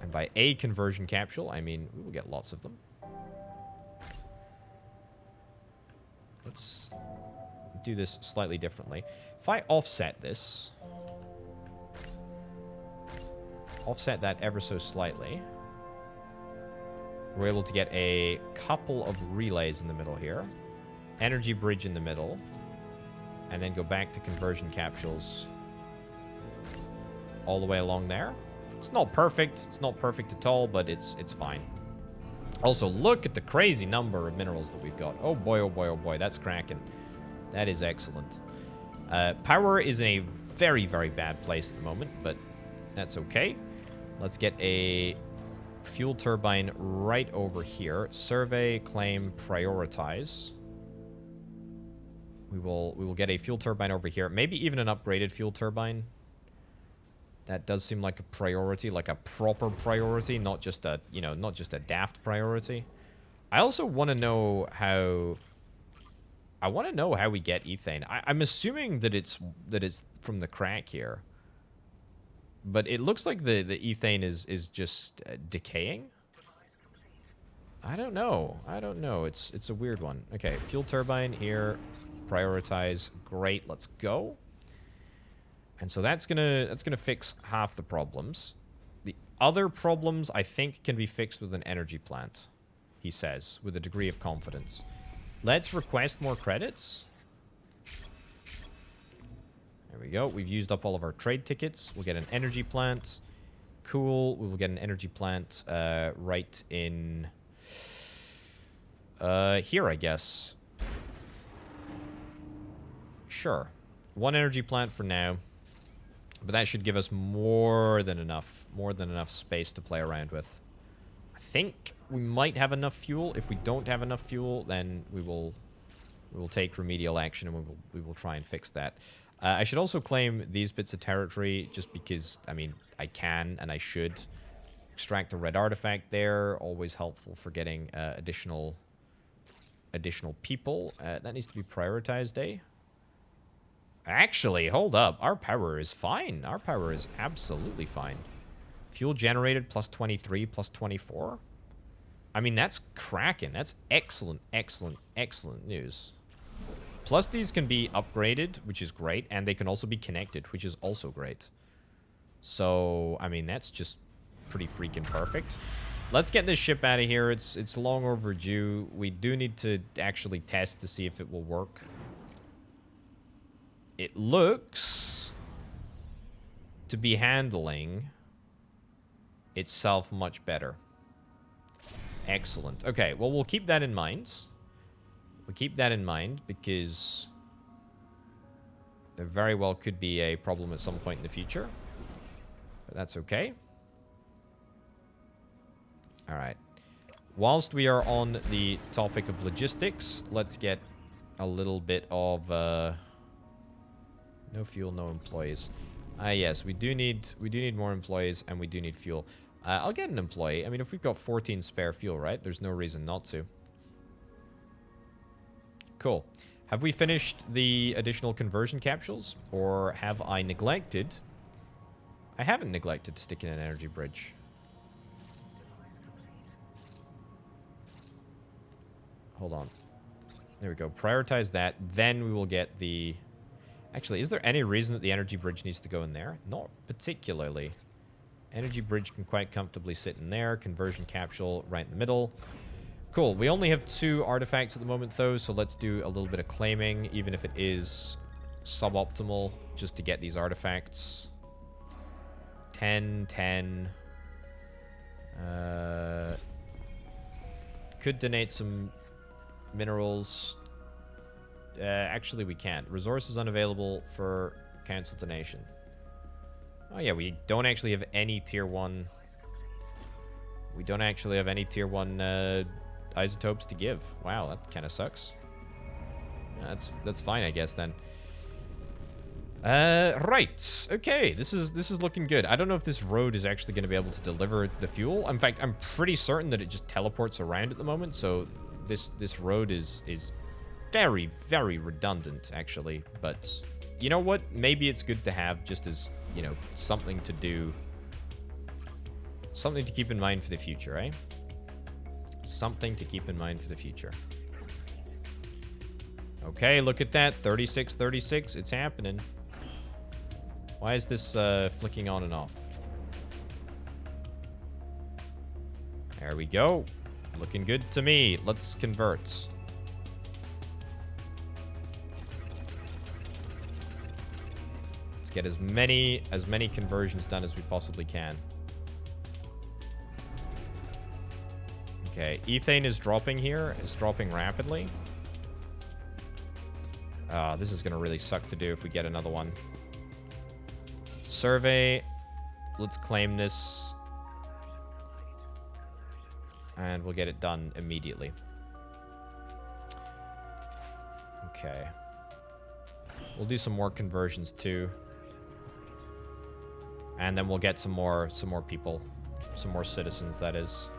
And by a conversion capsule, I mean we will get lots of them. Let's do this slightly differently. If I offset this, offset that ever so slightly, we're able to get a couple of relays in the middle here, energy bridge in the middle, and then go back to conversion capsules all the way along there. It's not perfect. It's not perfect at all, but it's fine. Also, look at the crazy number of minerals that we've got. Oh boy, oh boy, oh boy. That's cracking. That is excellent. Power is in a very, very bad place at the moment, but that's okay. Let's get a fuel turbine right over here. Survey, claim, prioritize. We will get a fuel turbine over here. Maybe even an upgraded fuel turbine. That does seem like a priority, like a proper priority, not just a, you know, not just a daft priority. I also want to know how... I want to know how we get ethane. I'm assuming that it's from the crack here. But it looks like the ethane is just decaying. I don't know. I don't know. It's a weird one. Okay, fuel turbine here. Prioritize. Great. Let's go. And so that's gonna fix half the problems. The other problems I think can be fixed with an energy plant, he says, with a degree of confidence. Let's request more credits. There we go. We've used up all of our trade tickets. We'll get an energy plant. Cool. We will get an energy plant right in here, I guess. Sure. One energy plant for now. But that should give us more than enough space to play around with. I think we might have enough fuel. If we don't have enough fuel, then we will take remedial action and we will try and fix that. I should also claim these bits of territory just because, I mean, I can and I should. Extract the red artifact there. Always helpful for getting additional people. That needs to be prioritized, eh? Actually, hold up. Our power is fine. Our power is absolutely fine. Fuel generated plus 23, plus 24. I mean, that's cracking. That's excellent, excellent, excellent news. Plus, these can be upgraded, which is great. And they can also be connected, which is also great. So, I mean, that's just pretty freaking perfect. Let's get this ship out of here. It's long overdue. We do need to actually test to see if it will work. It looks to be handling itself much better. Excellent. Okay, well, we'll keep that in mind. We'll keep that in mind because there very well could be a problem at some point in the future. But that's okay. All right. Whilst we are on the topic of logistics, let's get a little bit of... no fuel, no employees. Yes, we do need more employees, and we do need fuel. I'll get an employee. I mean, if we've got 14 spare fuel, right? There's no reason not to. Cool. Have we finished the additional conversion capsules, or have I neglected? I haven't neglected to stick in an energy bridge. Hold on. There we go. Prioritize that. Then we will get the... Actually, is there any reason that the energy bridge needs to go in there? Not particularly. Energy bridge can quite comfortably sit in there. Conversion capsule right in the middle. Cool. We only have 2 artifacts at the moment, though, so let's do a little bit of claiming, even if it is suboptimal, just to get these artifacts. 10, 10. Could donate some minerals. Actually, we can't. Resources unavailable for council donation. Oh, yeah, we don't actually have any tier 1... We don't actually have any tier 1 isotopes to give. Wow, that kind of sucks. That's fine, I guess, then. Right. Okay, this is looking good. I don't know if this road is actually going to be able to deliver the fuel. In fact, I'm pretty certain that it just teleports around at the moment, so this road is very, very redundant, actually. But you know what? Maybe it's good to have just as, you know, something to do. Something to keep in mind for the future, eh? Something to keep in mind for the future. Okay, look at that. 36, 36. It's happening. Why is this flicking on and off? There we go. Looking good to me. Let's convert. Let's get as many conversions done as we possibly can. Okay, ethane is dropping here. It's dropping rapidly. This is going to really suck to do if we get another one. Survey. Let's claim this. And we'll get it done immediately. Okay. We'll do some more conversions too. And then we'll get some more people. Some more citizens, that is.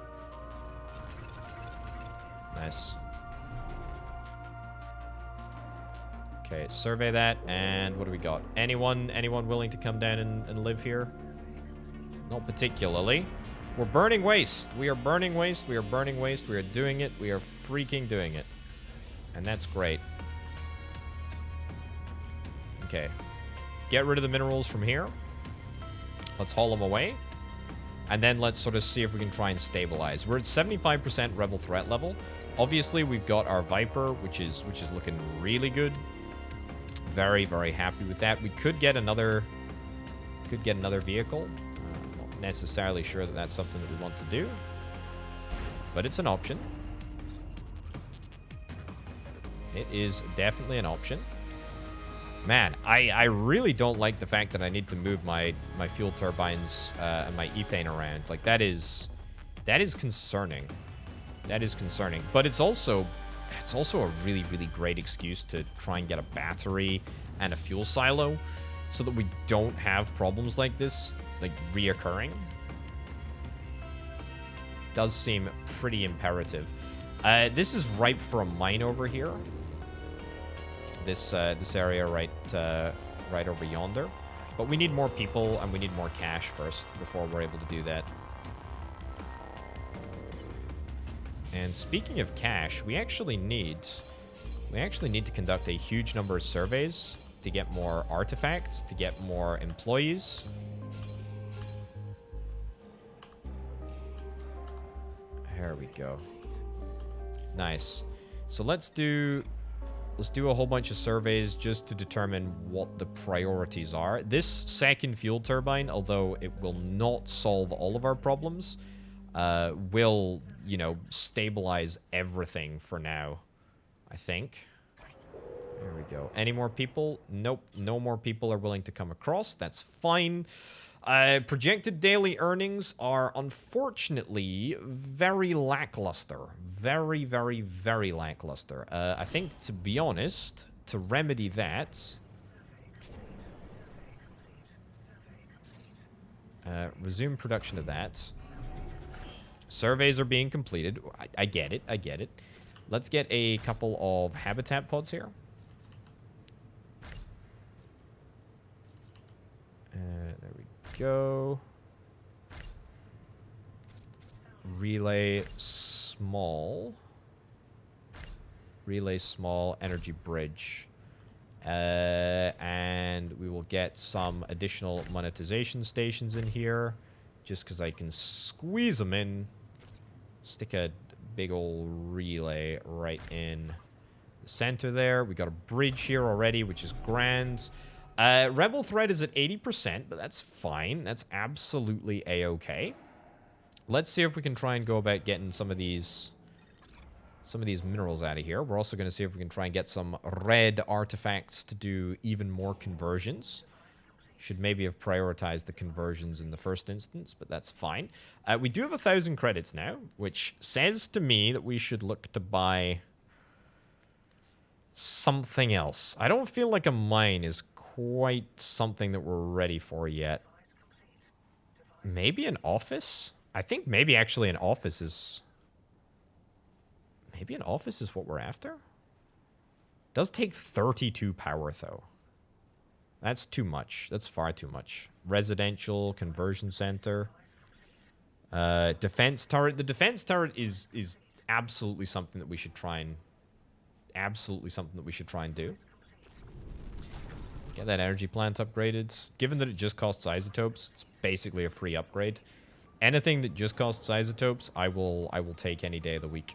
Nice. Okay, survey that, and what do we got? Anyone willing to come down and live here? Not particularly. We're burning waste. We are burning waste. We are burning waste. We are doing it. We are freaking doing it. And that's great. Okay. Get rid of the minerals from here. Let's haul them away. And then let's sort of see if we can try and stabilize. We're at 75% rebel threat level. Obviously, we've got our Viper, which is looking really good. Very, very happy with that. We could get another vehicle. Not necessarily sure that that's something that we want to do, but it's an option. It is definitely an option. Man, I really don't like the fact that I need to move my fuel turbines and my ethane around. Like, that is concerning. That is concerning. But it's also a really, really great excuse to try and get a battery and a fuel silo so that we don't have problems like this, like, reoccurring. Does seem pretty imperative. This is ripe for a mine over here. This area right over yonder. But we need more people and we need more cash first before we're able to do that. And speaking of cash, we actually need to conduct a huge number of surveys to get more artifacts, to get more employees. There we go. Nice. So let's do a whole bunch of surveys just to determine what the priorities are. This second fuel turbine, although it will not solve all of our problems, will, you know, stabilize everything for now, I think. There we go. Any more people? Nope. No more people are willing to come across. That's fine. Projected daily earnings are unfortunately very lackluster. Very, very, very lackluster. I think, to be honest, to remedy that... resume production of that. Surveys are being completed. I get it. I get it. Let's get a couple of habitat pods here. There we go. Relay small. Relay small energy bridge. And we will get some additional monetization stations in here. Just because I can squeeze them in. Stick a big old relay right in the center there. We got a bridge here already, which is grand. Rebel threat is at 80%, but that's fine. That's absolutely a-okay. Let's see if we can try and go about getting some of these minerals out of here. We're also going to see if we can try and get some red artifacts to do even more conversions. Should maybe have prioritized the conversions in the first instance, but that's fine. We do have 1,000 credits now, which says to me that we should look to buy something else. I don't feel like a mine is quite something that we're ready for yet. Maybe an office? I think maybe actually an office is... Maybe an office is what we're after? Does take 32 power, though. That's too much. That's far too much. Residential, conversion center. Defense turret. The defense turret is absolutely something that we should try and... Absolutely something that we should try and do. Get that energy plant upgraded. Given that it just costs isotopes, it's basically a free upgrade. Anything that just costs isotopes, I will take any day of the week.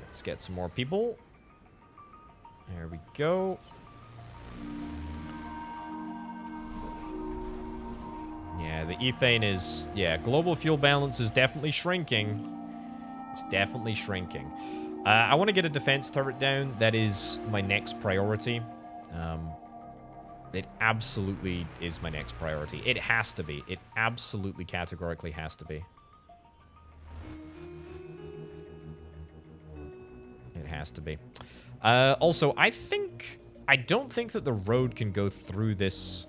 Let's get some more people. There we go. Yeah, the ethane is... Yeah, global fuel balance is definitely shrinking. It's definitely shrinking. I want to get a defense turret down. That is my next priority. It absolutely is my next priority. It has to be. It absolutely categorically has to be. It has to be. Also, I don't think that the road can go through this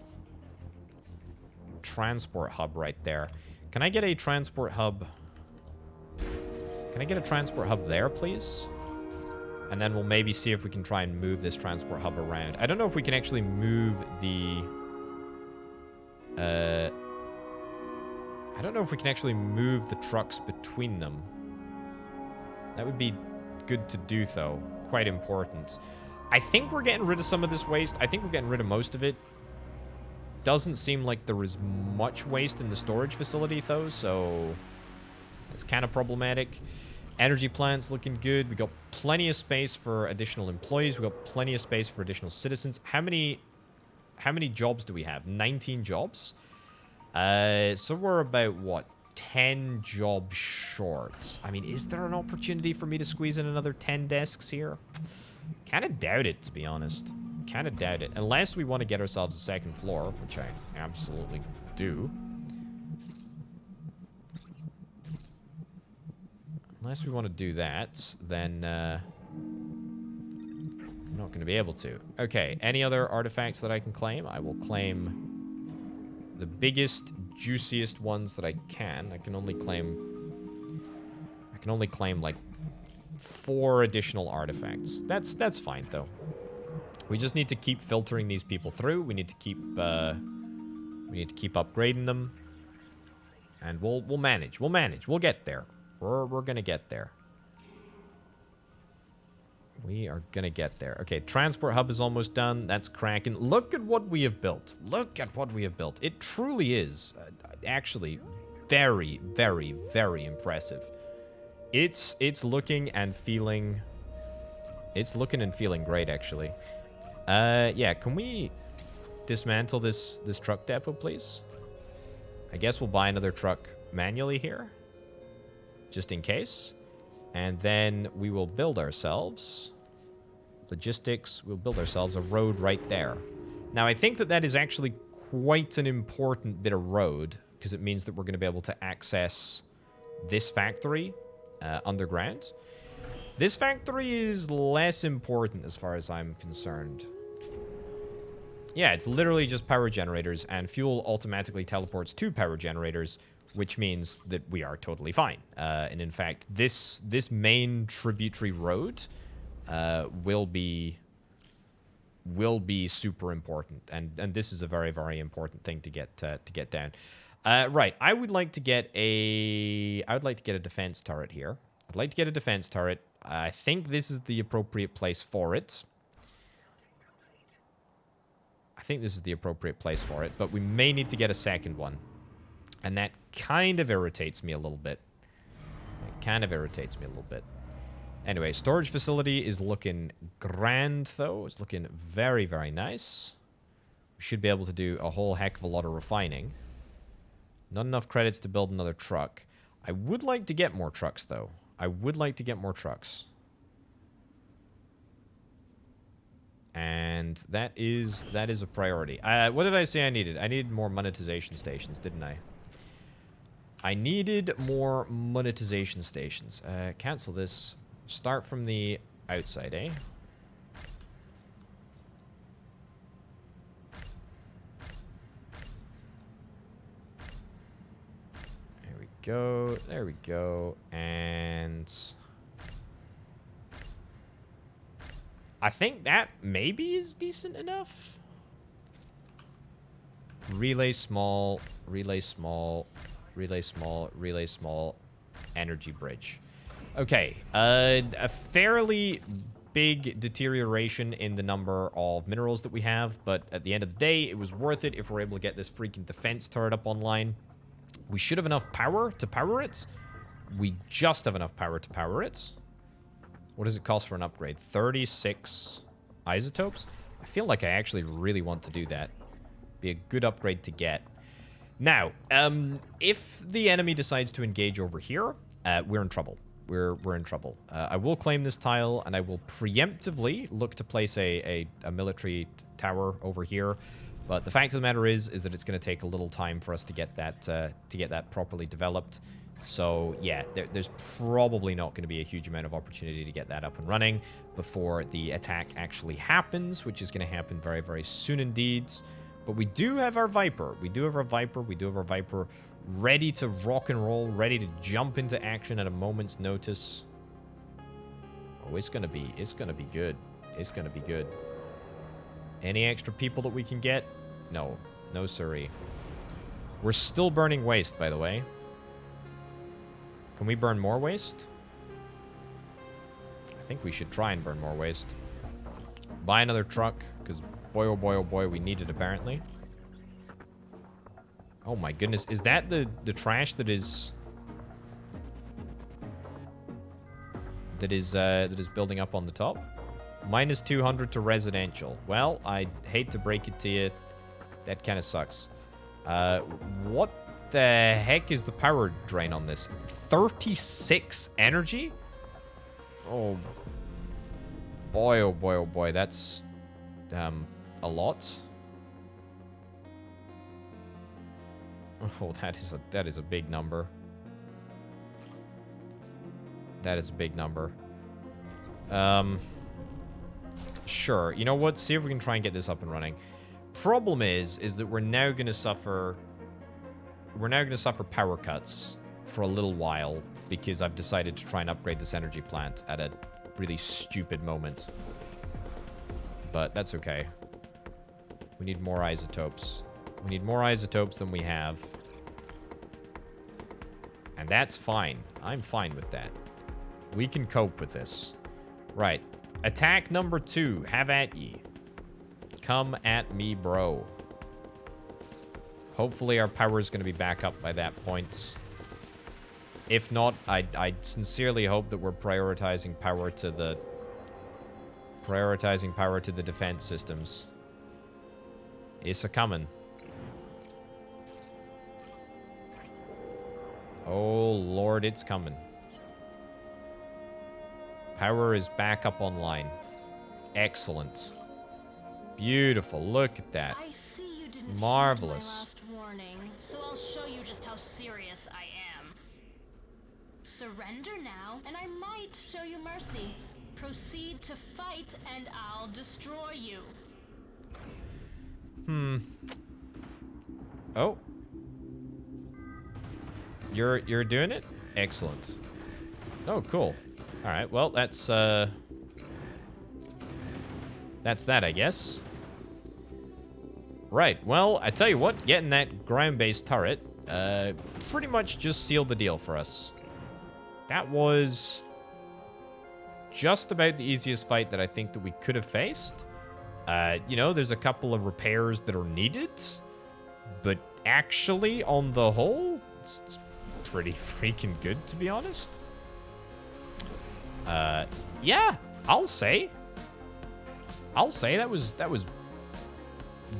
transport hub right there. Can I get a transport hub? Can I get a transport hub there, please? And then we'll maybe see if we can try and move this transport hub around. I don't know if we can actually move the... I don't know if we can actually move the trucks between them. That would be good to do, though. Quite important. I think we're getting rid of some of this waste. I think we're getting rid of most of it. Doesn't seem like there is much waste in the storage facility, though, so... It's kind of problematic. Energy plants looking good. We got plenty of space for additional employees. We got plenty of space for additional citizens. How many jobs do we have? 19 jobs. So we're about what? 10 jobs short. I mean, is there an opportunity for me to squeeze in another 10 desks here? Kind of doubt it, to be honest. Kind of doubt it. Unless we want to get ourselves a second floor, which I absolutely do. Unless we want to do that, then I'm not going to be able to. Okay, any other artifacts that I can claim? I will claim the biggest, juiciest ones that I can. I can only claim like 4 additional artifacts. That's fine though. We just need to keep filtering these people through. We need to keep upgrading them, and we'll manage. We'll manage. We'll get there. We're gonna get there. We are gonna get there. Okay, transport hub is almost done. That's cracking. Look at what we have built. Look at what we have built. It truly is actually very, very, very impressive. It's looking and feeling. It's looking and feeling great, actually. Yeah. Can we dismantle this truck depot, please? I guess we'll buy another truck manually here, just in case. And then we will build ourselves logistics. We'll build ourselves a road right there. Now, I think that is actually quite an important bit of road, because it means that we're going to be able to access this factory underground. This factory is less important as far as I'm concerned. Yeah, it's literally just power generators, and fuel automatically teleports to power generators, which means that we are totally fine. And in fact, this main tributary road will be super important, and this is a very, very important thing to get down. Right, I would like to get a defense turret here. I'd like to get a defense turret. I think this is the appropriate place for it. But we may need to get a second one. And that kind of irritates me a little bit. Anyway, storage facility is looking grand, though. It's looking very, very nice. We should be able to do a whole heck of a lot of refining. Not enough credits to build another truck. I would like to get more trucks, though. And that is a priority. What did I say I needed? I needed more monetization stations, didn't I? I needed more monetization stations. Cancel this. Start from the outside, eh? go. There we go. And I think that maybe is decent enough. Relay small, relay small, relay small, relay small, energy bridge. Okay, a fairly big deterioration in the number of minerals that we have, but at the end of the day, it was worth it if we're able to get this freaking defense turret up online. We should have enough power to power it. We just have enough power to power it. What does it cost for an upgrade? 36 isotopes? I feel like I actually really want to do that. Be a good upgrade to get. Now, if the enemy decides to engage over here, we're in trouble. We're in trouble. I will claim this tile, and I will preemptively look to place a military tower over here. But the fact of the matter is that it's going to take a little time for us to get that properly developed. So yeah, there's probably not going to be a huge amount of opportunity to get that up and running before the attack actually happens, which is going to happen very, very soon indeed. But we do have our Viper. We do have our Viper ready to rock and roll, ready to jump into action at a moment's notice. Oh, it's gonna be good. It's gonna be good. Any extra people that we can get? No. No siree. We're still burning waste, by the way. Can we burn more waste? I think we should try and burn more waste. Buy another truck, because boy, oh boy, we need it apparently. Oh my goodness, is that the trash that is building up on the top? Minus 200 to residential. Well, I hate to break it to you. That kind of sucks. What the heck is the power drain on this? 36 energy? Oh boy, oh boy, oh boy. That's a lot. Oh, that is a big number. That is a big number. Sure. You know what? See if we can try and get this up and running. Problem is that we're now going to suffer power cuts for a little while because I've decided to try and upgrade this energy plant at a really stupid moment. But that's okay. We need more isotopes. We need more isotopes than we have. And that's fine. I'm fine with that. We can cope with this. Right. Attack number 2. Have at ye. Come at me, bro. Hopefully our power is going to be back up by that point. If not, I sincerely hope that we're prioritizing power to the defense systems. It's a coming. Oh, Lord, it's coming. Power is back up online. Excellent. Beautiful. Look at that. I see you didn't marvelous. My last warning, so I'll show you just how serious I am. Surrender now, and I might show you mercy. Proceed to fight, and I'll destroy you. Oh. You're doing it? Excellent. Oh, cool. All right. Well, that's that, I guess. Right. Well, I tell you what, getting that ground-based turret pretty much just sealed the deal for us. That was just about the easiest fight that I think that we could have faced. You know, there's a couple of repairs that are needed, but actually, on the whole, it's pretty freaking good, to be honest. Yeah, I'll say that was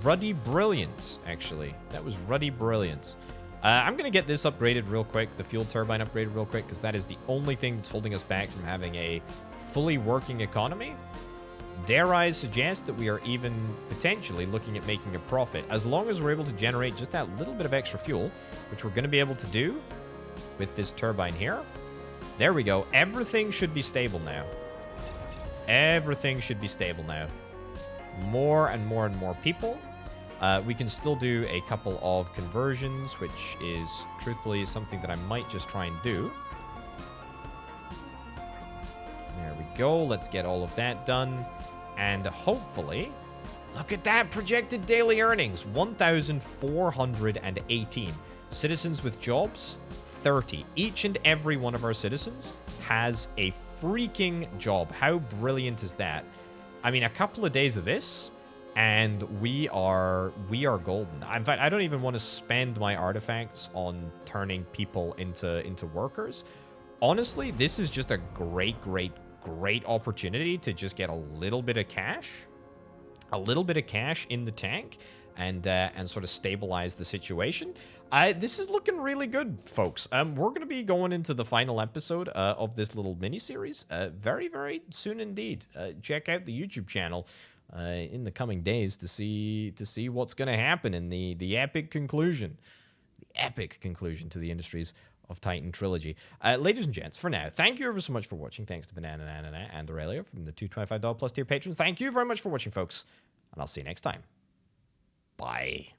ruddy brilliant, actually. That was ruddy brilliant. I'm gonna get this upgraded real quick, the fuel turbine upgraded real quick, because that is the only thing that's holding us back from having a fully working economy. Dare I suggest that we are even potentially looking at making a profit, as long as we're able to generate just that little bit of extra fuel, which we're gonna be able to do with this turbine here. There we go. Everything should be stable now. Everything should be stable now. More and more and more people. We can still do a couple of conversions, which is truthfully something that I might just try and do. There we go. Let's get all of that done. And hopefully, look at that projected daily earnings, 1,418. Citizens with jobs, 30. Each and every one of our citizens has a freaking job. How brilliant is that? I mean, a couple of days of this, and we are golden. In fact, I don't even want to spend my artifacts on turning people into workers. Honestly, this is just a great opportunity to just get a little bit of cash in the tank, and sort of stabilize the situation. This is looking really good, folks. We're going to be going into the final episode of this little mini-series very, very soon indeed. Check out the YouTube channel in the coming days to see what's going to happen in the epic conclusion. The epic conclusion to the Industries of Titan trilogy. Ladies and gents, for now, thank you ever so much for watching. Thanks to Banana and Aurelio from the $225 plus tier patrons. Thank you very much for watching, folks, and I'll see you next time. Bye.